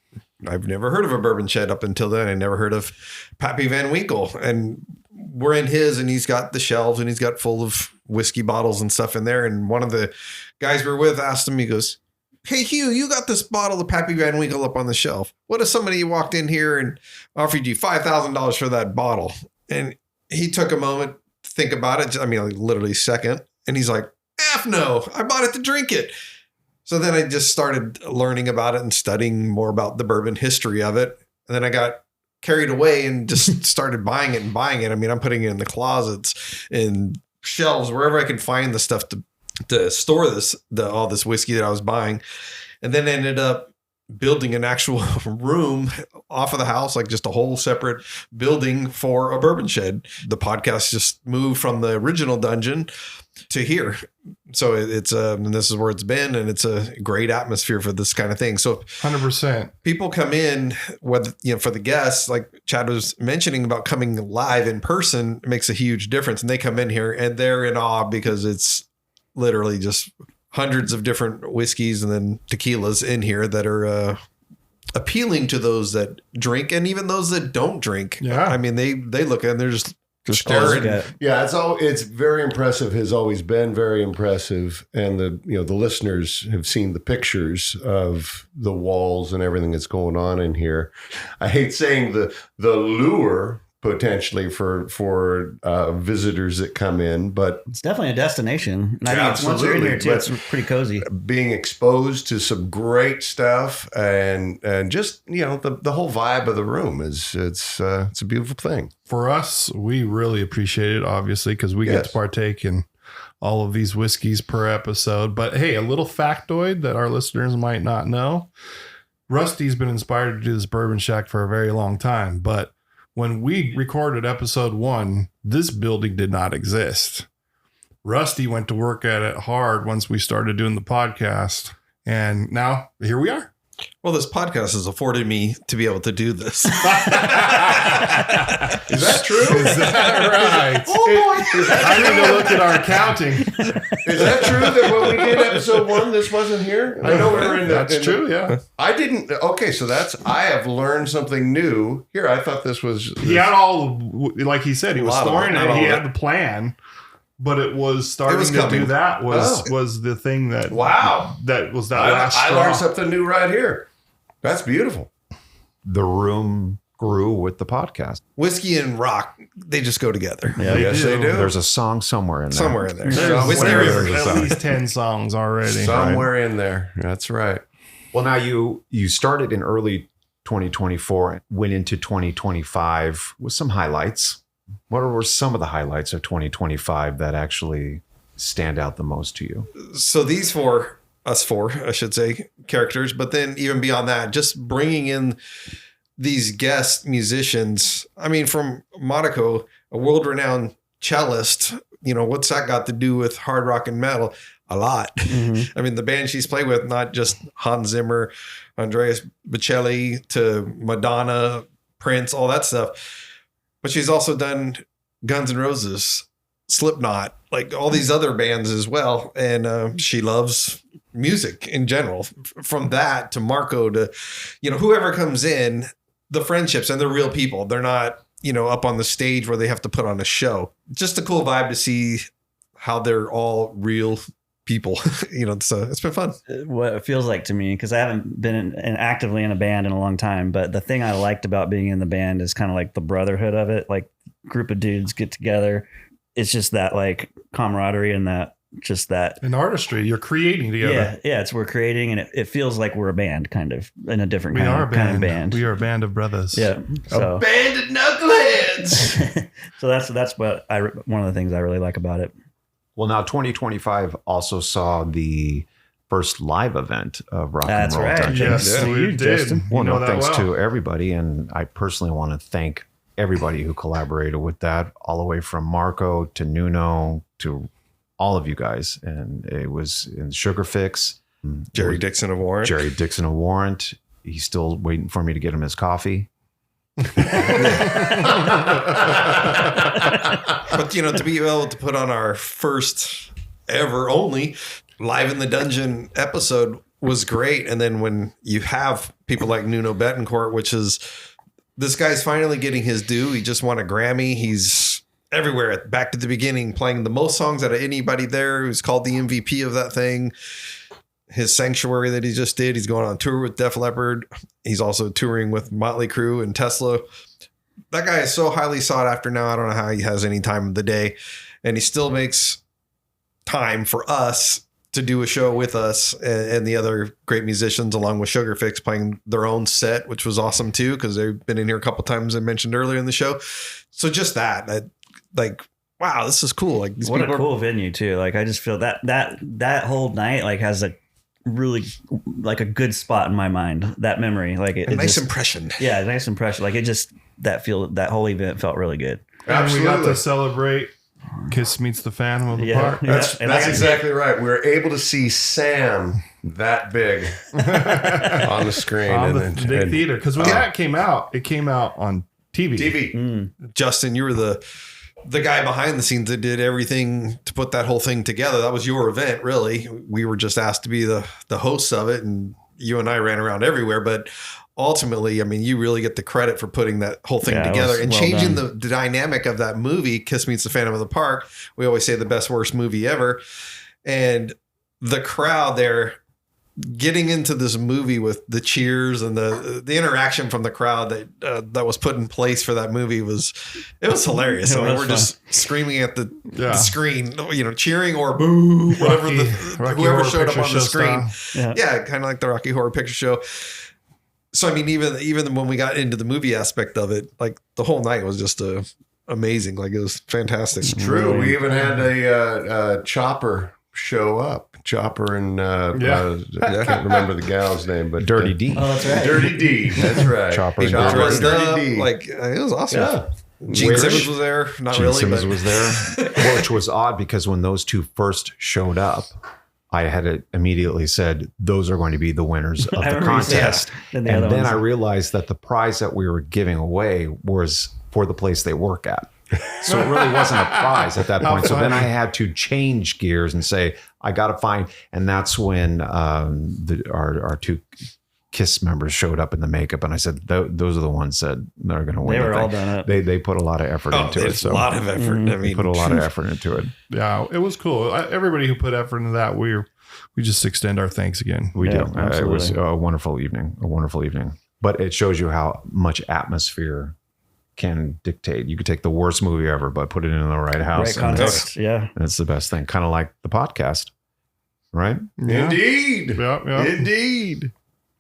S1: I've never heard of a bourbon shed up until then. I never heard of Pappy Van Winkle. And we're in his, and he's got the shelves, and he's got full of whiskey bottles and stuff in there. And one of the guys we were with asked him, he goes, "Hey, Hugh, you got this bottle of Pappy Van Winkle up on the shelf. What if somebody walked in here and offered you $5,000 for that bottle?" And he took a moment to think about it. I mean, like literally a second. And he's like, "F no, I bought it to drink it." So then I just started learning about it and studying more about the bourbon history of it. And then I got carried away and just started buying it. I mean, I'm putting it in the closets and shelves, wherever I can find the stuff to store all this whiskey that I was buying. And then ended up building an actual room off of the house, like just a whole separate building for a bourbon shed. The podcast just moved from the original dungeon to here. So it's and this is where it's been, and it's a great atmosphere for this kind of thing. So
S2: 100%.
S1: People come in, whether, for the guests, like Chad was mentioning about coming live in person, it makes a huge difference. And they come in here and they're in awe because it's literally just hundreds of different whiskeys and then tequilas in here that are appealing to those that drink and even those that don't drink.
S2: Yeah.
S1: I mean, they look at it and they're just staring.
S5: Yeah, it's very impressive. Has always been very impressive, and the listeners have seen the pictures of the walls and everything that's going on in here. I hate saying the lure potentially for visitors that come in, but
S4: it's definitely a destination. And I think it's, once you're in here too, it's pretty cozy.
S5: Being exposed to some great stuff and just the whole vibe of the room it's a beautiful thing.
S2: For us, we really appreciate it, obviously, because we get to partake in all of these whiskeys per episode. But hey, a little factoid that our listeners might not know: Rusty's been inspired to do this Bourbon Shack for a very long time, but when we recorded episode 1, this building did not exist. Rusty went to work at it hard once we started doing the podcast. And now here we are.
S1: Well, this podcast has afforded me to be able to do this.
S5: Is that true?
S2: Is that right? I need to look at our accounting.
S5: Is that true that when we did episode 1, this wasn't here? I know we were in
S2: That's true, yeah.
S5: I didn't. Okay, so I have learned something new here. I thought this was.
S2: He had all, like he said, he was storing it. He had the plan. But it was starting to do that was the thing that that was that last straw.
S5: I learned something new right here. That's beautiful.
S3: The room grew with the podcast.
S1: Whiskey and rock, they just go together.
S3: Yeah,
S5: yes, they do.
S3: There's a song somewhere in there.
S2: There's at least 10 songs already.
S5: Somewhere in there. That's right.
S3: Well, now you started in early 2024, went into 2025 with some highlights. What were some of the highlights of 2025 that actually stand out the most to you?
S1: So these four, I should say, characters, but then even beyond that, just bringing in these guest musicians. I mean, from Monaco, a world-renowned cellist, what's that got to do with hard rock and metal? A lot. I mean, the band she's played with, not just Hans Zimmer, Andreas Bocelli to Madonna, Prince, all that stuff. But she's also done Guns N' Roses, Slipknot, like all these other bands as well. And she loves music in general. From that to Marco to, whoever comes in, the friendships, and they're real people. They're not, up on the stage where they have to put on a show. Just a cool vibe to see how they're all real people. So it's been fun.
S4: What it feels like to me, because I haven't been actively in a band in a long time, but the thing I liked about being in the band is kind of like the brotherhood of it. Like, group of dudes get together. It's just that like camaraderie and that an
S2: artistry you're creating together.
S4: Yeah, we're creating, and it feels like we're a band, kind of, in a different kind of band.
S2: We are a band of brothers.
S4: Yeah,
S5: a band of knuckleheads.
S4: So that's what one of the things I really like about it.
S3: Well, now 2025 also saw the first live event of Rock and Roll Dungeon.
S2: Yes, we did.
S4: Justin.
S3: Well, thanks to everybody, and I personally want to thank everybody who collaborated with that, all the way from Marco to Nuno to all of you guys. And it was in Sugar Fix.
S1: Jerry Dixon of Warrant. He's still waiting for me to get him his coffee. But to be able to put on our first ever only Live in the Dungeon episode was great. And then when you have people like Nuno Betancourt, which is, this guy's finally getting his due. He just won a Grammy. He's everywhere, back to the beginning, playing the most songs out of anybody there. He was called the MVP of that thing. His Sanctuary that he just did. He's going on tour with Def Leppard. He's also touring with Motley Crue and Tesla. That guy is so highly sought after now. I don't know how he has any time of the day. And he still makes time for us to do a show with us and the other great musicians, along with Sugar Fix playing their own set, which was awesome too, because they've been in here a couple times, I mentioned earlier in the show. So just that like, wow, this is cool. Like,
S4: what a cool venue too. Like, I just feel that whole night like has a really like a good spot in my mind. That memory, like a nice
S1: impression.
S4: Yeah, nice impression. Like, it just that whole event felt really good.
S2: And we got to celebrate Kiss Meets the Phantom of the Park.
S5: That's exactly right. We were able to see Sam that big on the screen
S2: on the big theater. Because when that came out, it came out on TV.
S1: Justin, you were the guy behind the scenes that did everything to put that whole thing together. That was your event, really. We were just asked to be the hosts of it, and you and I ran around everywhere. But ultimately, I mean, you really get the credit for putting that whole thing together and changing the dynamic of that movie, Kiss Meets the Phantom of the Park. We always say the best, worst movie ever. And the crowd there getting into this movie with the cheers and the interaction from the crowd that was put in place for that movie was hilarious. So we're just screaming at the screen, cheering or boo, whatever whoever showed up on the screen. Yeah, kind of like the Rocky Horror Picture Show. So I mean, even when we got into the movie aspect of it, like the whole night was just amazing. Like, it was fantastic.
S5: It's true. We even had a Chopper show up. Chopper and I can't remember the gal's name, but
S3: Dirty D.
S4: Oh, that's right.
S5: Dirty D. That's right.
S3: Chopper and
S5: Dirty D.
S1: Like, it was awesome.
S5: Yeah.
S1: Gene Simmons was there. Not really,
S3: Simmons
S1: but
S3: was there, which was odd because when those two first showed up, I had immediately said, those are going to be the winners of the contest. And then I realized that the prize that we were giving away was for the place they work at. So it really wasn't a prize at that point. So then I had to change gears and say, I got to find. And that's when our two KISS members showed up in the makeup. And I said, those are the ones that are going to win.
S4: They were all done up.
S3: They put a lot of effort into it.
S1: So a lot of effort. I mean,
S3: put a lot of effort into it.
S2: Yeah, it was cool. Everybody who put effort into that, we just extend our thanks again.
S3: We do. It was a wonderful evening. But it shows you how much atmosphere can dictate. You could take the worst movie ever, but put it in the right house.
S4: Right context. Yeah.
S3: That's the best thing. Kind of like the podcast, right?
S5: Yeah. Indeed.
S2: Yeah.
S5: Indeed.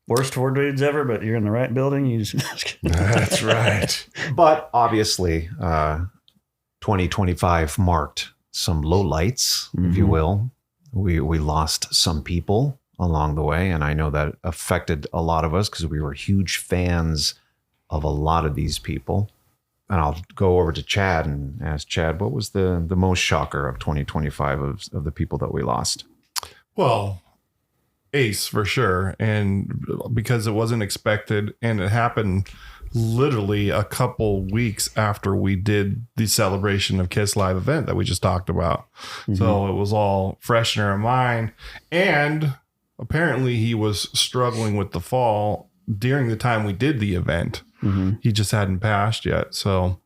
S4: Worst four dudes ever, but you're in the right building. You just
S5: That's right.
S3: But obviously, 2025 marked some lowlights, if you will. We lost some people along the way, and I know that affected a lot of us because we were huge fans of a lot of these people. And I'll go over to Chad and ask Chad, what was the most shocker of 2025 of the people that we lost?
S2: Well, Ace for sure. And because it wasn't expected and it happened literally a couple weeks after we did the Celebration of Kiss live event that we just talked about. So it was all fresh in our mind. And apparently he was struggling with the fall during the time we did the event. He just hadn't passed yet. So,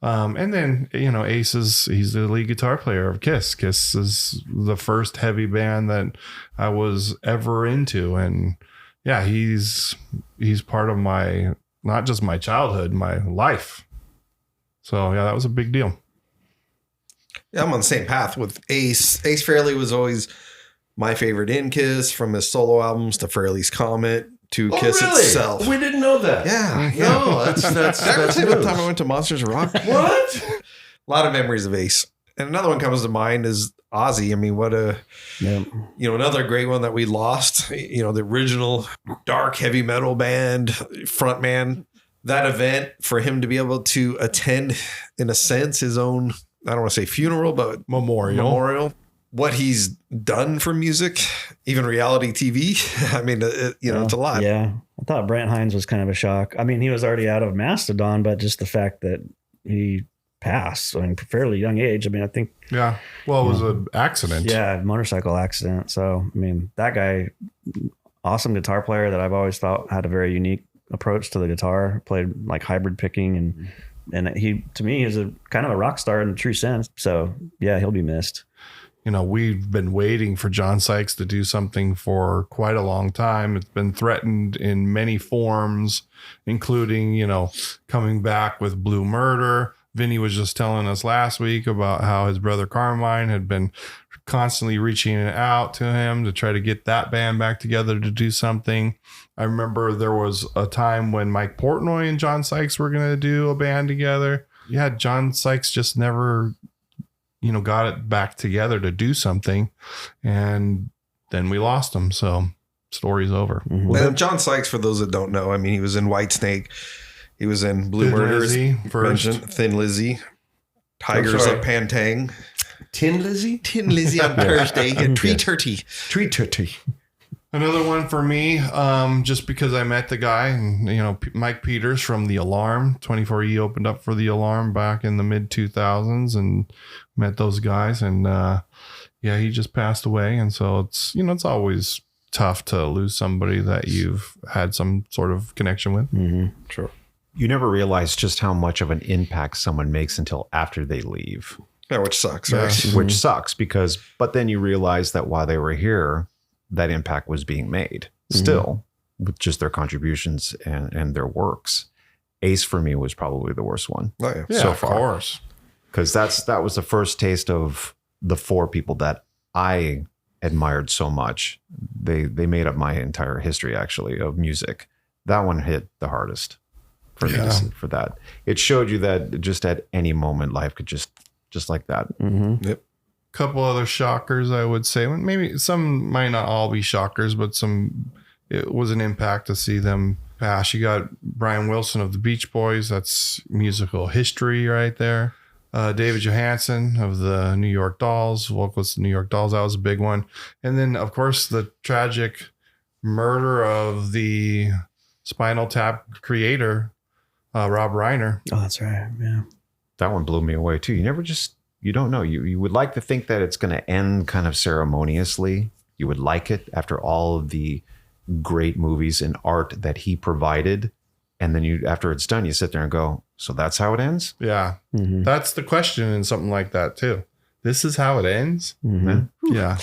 S2: and then, Ace he's the lead guitar player of Kiss. Kiss is the first heavy band that I was ever into. And yeah, he's part of not just my childhood, my life. So yeah, that was a big deal.
S1: Yeah, I'm on the same path with Ace. Ace Frehley was always my favorite in Kiss, from his solo albums to Frehley's Comet to Kiss itself.
S5: We didn't know that.
S1: Yeah.
S5: No, that's
S1: Did I ever say one
S5: news.
S1: time I went to Monsters of Rock?
S5: What?
S1: A lot of memories of Ace. And another one comes to mind is Ozzy. I mean, what another great one that we lost, the original dark heavy metal band frontman. That event, for him to be able to attend, in a sense, his own, I don't want to say funeral, but memorial. What he's done for music, even reality TV. I mean, it's a lot.
S4: Yeah. I thought Brent Hinds was kind of a shock. I mean, he was already out of Mastodon, but just the fact that he passed, I mean, fairly young age. I mean, I think.
S2: Yeah. Well, it was an accident.
S4: Yeah. Motorcycle accident. So, I mean, that guy, awesome guitar player that I've always thought had a very unique approach to the guitar, played like hybrid picking. And he, to me, is a kind of a rock star in the true sense. So yeah, he'll be missed.
S2: We've been waiting for John Sykes to do something for quite a long time. It's been threatened in many forms, including, coming back with Blue Murder. Vinny was just telling us last week about how his brother Carmine had been constantly reaching out to him to try to get that band back together to do something. I remember there was a time when Mike Portnoy and John Sykes were going to do a band together. Yeah, John Sykes just never got it back together to do something, and then we lost him. So story's over.
S1: Well, John Sykes, for those that don't know, I mean, he was in Whitesnake, he was in Blue
S2: Thin
S1: Murder,
S2: Lizzy first.
S1: Thin Lizzy, Tigers
S5: sorry.
S1: of Pantang,
S5: Tin Lizzy?
S1: Tin Lizzy on Thursday, and Tree Turkey.
S5: Tree Tutty.
S2: Another one for me, just because I met the guy, and Mike Peters from The Alarm. 24E opened up for The Alarm back in the mid 2000s, and met those guys, and he just passed away. And so it's always tough to lose somebody that you've had some sort of connection with.
S3: Sure. You never realize just how much of an impact someone makes until after they leave.
S1: Yeah, which sucks, right?
S3: Which sucks but then you realize that while they were here, that impact was being made still with just their contributions and their works. Ace for me was probably the worst one so far.
S2: Of course.
S3: Because that was the first taste of the four people that I admired so much. They made up my entire history, actually, of music. That one hit the hardest for me for that. It showed you that just at any moment, life could just like that.
S1: Yep.
S2: Couple other shockers, I would say. Maybe some might not all be shockers, but it was an impact to see them pass. You got Brian Wilson of the Beach Boys. That's musical history right there. David Johansen of the New York Dolls, vocalist of New York Dolls. That was a big one. And then, of course, the tragic murder of the Spinal Tap creator, Rob Reiner.
S4: Oh, that's right. Yeah.
S3: That one blew me away too. You don't know. You would like to think that it's going to end kind of ceremoniously. You would like it after all of the great movies and art that he provided. And then after it's done, you sit there and go, so that's how it ends?
S2: Yeah. That's the question in something like that too. This is how it ends? Yeah.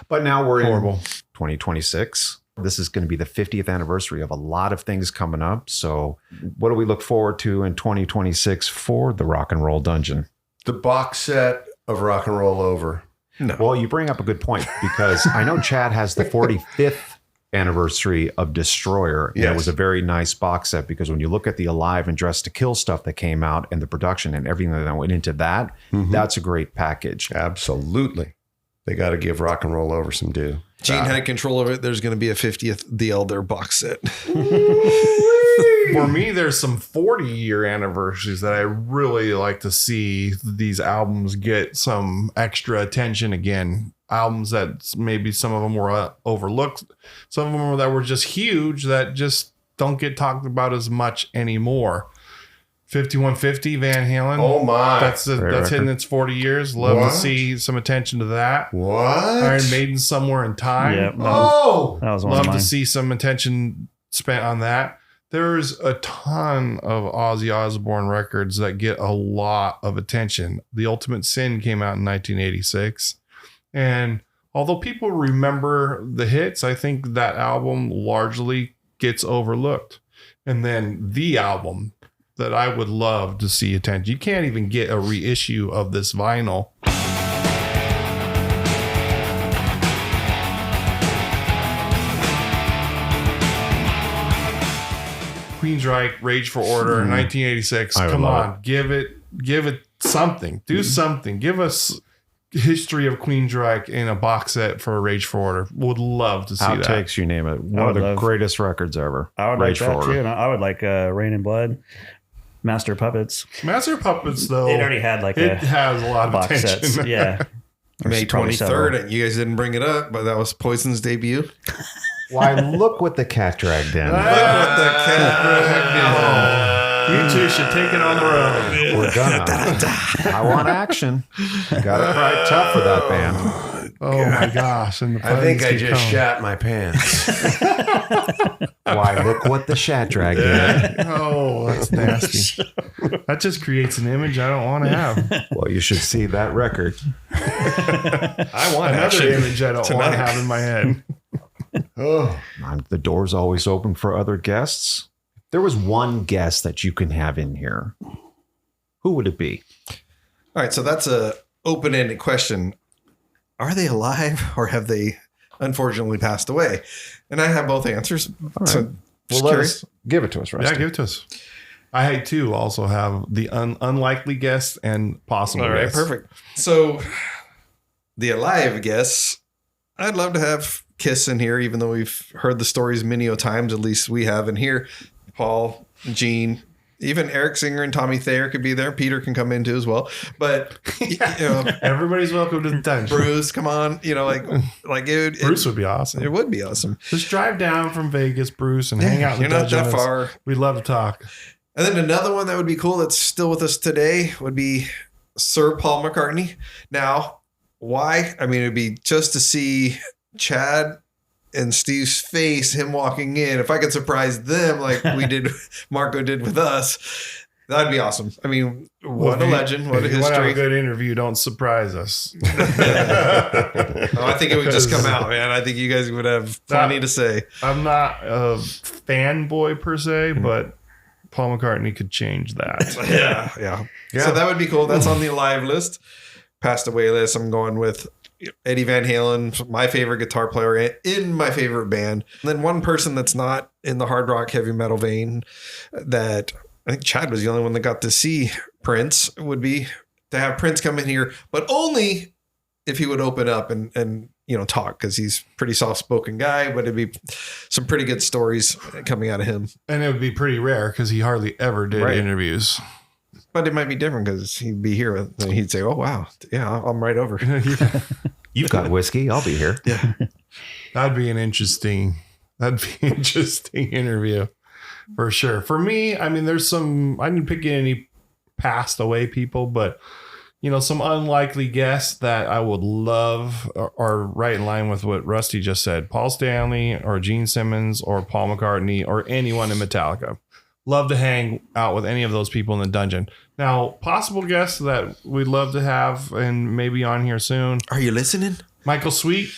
S3: But now we're
S2: Horrible.
S3: in 2026. This is going to be the 50th anniversary of a lot of things coming up. So what do we look forward to in 2026 for the Rock and Roll Dungeon?
S5: The box set of Rock and Roll Over.
S1: No.
S3: Well, you bring up a good point because I know Chad has the 45th anniversary of Destroyer. And
S5: Yes.
S3: it was a very nice box set because when you look at the Alive and Dressed to Kill stuff that came out and the production and everything that went into that, that's a great package.
S5: Absolutely. They got to give rock and roll over some due.
S1: Gene had control of it. There's going to be a 50th The Elder box set.
S2: For me, there's some 40-year anniversaries that I really like to see these albums get some extra attention again. Albums that maybe some of them were overlooked. Some of them that were just huge that just don't get talked about as much anymore. 5150 Van Halen.
S5: Oh my.
S2: That's hitting its 40 years. Love
S5: What?
S2: to see some attention to that.
S5: What?
S2: Iron Maiden Somewhere in Time.
S4: Yeah,
S5: Oh!
S4: that was one
S2: Love
S4: of mine.
S2: to see some attention spent on that. There's a ton of Ozzy Osbourne records that get a lot of attention. The Ultimate Sin came out in 1986. And although people remember the hits, I think that album largely gets overlooked. And then the album that I would love to see attention. You can't even get a reissue of this vinyl. Queensryche, Rage for Order, 1986.
S3: I would
S2: Come
S3: love
S2: on, give it something. Do something. Give us history of Queensryche in a box set for Rage for Order. Would love to see that.
S3: Outtakes, you name it. One of the greatest records ever.
S4: I would
S3: Rage
S4: like that
S3: for
S4: too.
S3: Order.
S4: And I would like Rain and Blood, Master of Puppets.
S2: Master of Puppets, though,
S4: It already had like
S2: it
S4: a
S2: has a lot of
S4: box
S2: attention.
S4: sets. Yeah.
S1: May
S4: Probably
S1: 23rd,
S4: several.
S1: and you guys didn't bring it up, but that was Poison's debut.
S3: Why, look what the cat dragged in.
S2: You two should take it on the road.
S3: We're gonna. I want action. Got it right tough for that band.
S2: Oh my gosh. And the
S5: I think I
S2: puns keep
S5: just
S2: coming.
S5: shat my pants.
S3: Why, look what the shat dragged in.
S2: Oh, that's nasty. That just creates an image I don't want to have.
S3: Well, you should see that record.
S1: I want
S2: Another
S1: action
S2: image I don't want to have in my head.
S5: Oh,
S3: The door's always open for other guests. There was one guest that you can have in here. Who would it be?
S1: All right, so that's a open-ended question. Are they alive or have they unfortunately passed away? And I have both answers.
S3: right.
S1: So just
S3: Well,
S1: curious.
S3: give it to us, Rusty.
S2: Yeah, give it to us. I too also have the unlikely guest and possible
S1: All right,
S2: guest.
S1: perfect. So the alive guests, I'd love to have Kiss in here, even though we've heard the stories many a times, at least we have in here. Paul, Gene, even Eric Singer and Tommy Thayer could be there. Peter can come in too as well. But you know,
S2: Everybody's welcome to the dungeon.
S1: Bruce, come on, like it,
S2: Bruce would be awesome.
S1: it would be awesome.
S2: Just drive down from Vegas, Bruce, and hang out in
S1: You're
S2: the
S1: not that
S2: dungeon.
S1: far.
S2: We'd love to talk.
S1: And then another one that would be cool that's still with us today would be Sir Paul McCartney. Now, why? I mean, it'd be just to see Chad and Steve's face, him walking in. If I could surprise them like we did, Marco did with us, that'd be awesome. I mean, what a legend, what a
S2: If you want to have a
S1: history.
S2: good interview, don't surprise us.
S1: Oh, I think it would just come out, man. I think you guys would have plenty to say.
S2: I'm not a fanboy per se, but Paul McCartney could change that.
S1: Yeah. So that would be cool. That's on the live list. Passed away list. I'm going with Eddie Van Halen, my favorite guitar player in my favorite band. And then one person that's not in the hard rock heavy metal vein that I think Chad was the only one that got to see Prince would be to have Prince come in here, but only if he would open up and talk, because he's a pretty soft-spoken guy, but it'd be some pretty good stories coming out of him.
S2: And it would be pretty rare because he hardly ever did
S1: Right.
S2: interviews.
S1: But it might be different because he'd be here and he'd say, oh, wow. Yeah, I'm right over.
S3: You've got whiskey. I'll be here.
S1: Yeah.
S2: That'd be an interesting interview for sure. For me, I mean, there's some, I didn't pick any passed away people, but some unlikely guests that I would love are right in line with what Rusty just said. Paul Stanley or Gene Simmons or Paul McCartney or anyone in Metallica. Love to hang out with any of those people in the dungeon. Now, possible guests that we'd love to have and maybe on here soon.
S1: Are you listening?
S2: Michael Sweet.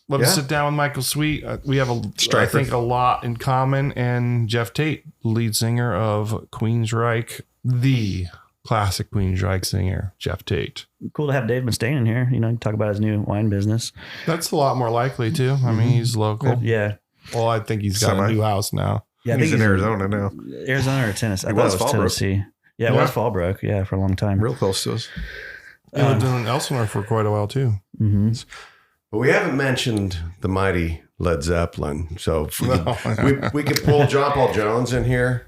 S2: Love to sit down with Michael Sweet. We have I think a lot in common. And Jeff Tate, lead singer of Queensryche, the classic Queensryche singer, Jeff Tate.
S4: Cool to have Dave Mustaine in here. Talk about his new wine business.
S2: That's a lot more likely too. I mean, he's local.
S4: Yeah.
S2: Well, I think he's got
S1: Semi.
S2: a new house now.
S4: Yeah, I
S1: He's
S4: think
S1: in Arizona now.
S4: Arizona or Tennessee. I
S1: He
S4: thought
S1: was
S4: it was
S1: Fallbrook.
S4: Tennessee. Yeah, it was Fallbrook. Yeah, for a long time.
S1: Real close to us.
S2: He lived in Elsinore for quite a while too.
S4: Mm-hmm.
S5: But we haven't mentioned the mighty Led Zeppelin. So if we could pull John Paul Jones in here,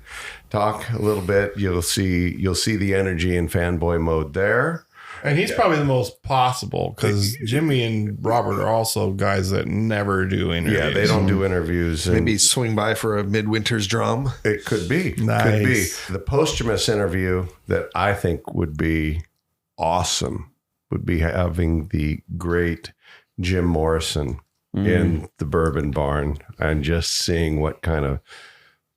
S5: talk a little bit. You'll see the energy in fanboy mode there.
S2: And he's probably the most possible because Jimmy and Robert are also guys that never do interviews.
S5: Yeah, they don't do interviews. And
S1: Maybe swing by for a midwinter's drum.
S5: it could be.
S2: Nice.
S5: Could be. The posthumous interview that I think would be awesome would be having the great Jim Morrison in the Bourbon Barn and just seeing what kind of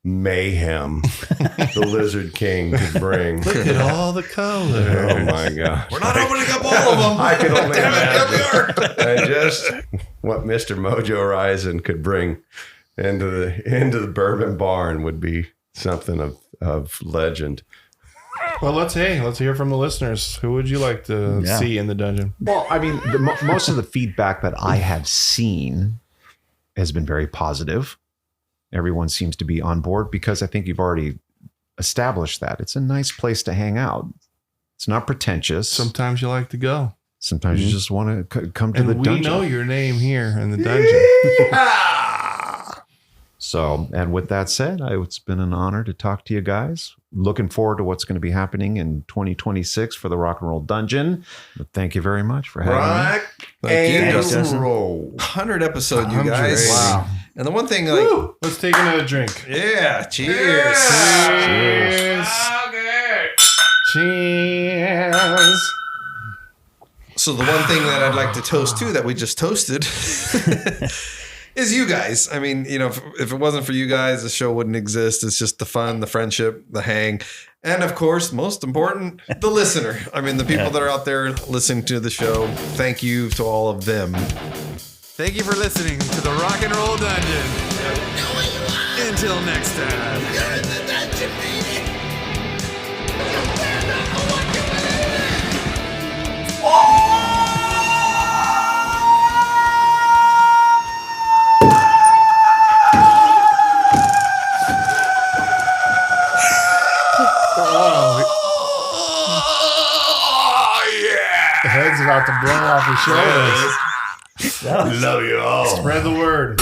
S5: mayhem the Lizard King could bring.
S2: Look at all the colors.
S5: Oh my gosh.
S1: We're not opening up all of them.
S5: I can only
S1: Damn it,
S5: imagine. And just what Mr. Mojo Horizon could bring into the Bourbon Barn would be something of legend.
S2: Well, let's hear from the listeners. Who would you like to see in the dungeon?
S3: Well, I mean, most of the feedback that I have seen has been very positive. Everyone seems to be on board because I think you've already established that. It's a nice place to hang out. It's not pretentious.
S2: Sometimes you like to go.
S3: Sometimes you just want to come to the
S2: And we
S3: dungeon.
S2: know your name here in the dungeon.
S3: So, and with that said, it's been an honor to talk to you guys. Looking forward to what's going to be happening in 2026 for the Rock and Roll Dungeon. But thank you very much for having me.
S5: Rock
S1: Thank you,
S5: and
S1: Justin.
S5: roll.
S1: 100 episode, you
S2: 100.
S1: guys.
S2: Wow.
S1: And the one thing, like,
S2: Woo! Let's take another drink.
S1: yeah, cheers.
S2: Cheers.
S1: So the one thing that I'd like to toast too that we just toasted is you guys. I mean, if it wasn't for you guys, the show wouldn't exist. It's just the fun, the friendship, the hang. And of course, most important, the listener. I mean, the people that are out there listening to the show. Thank you to all of them.
S10: Thank you for listening to the Rock and Roll Dungeon. Until next time.
S2: The head's about to blow off his shoulders.
S5: Love you all.
S2: Spread the word.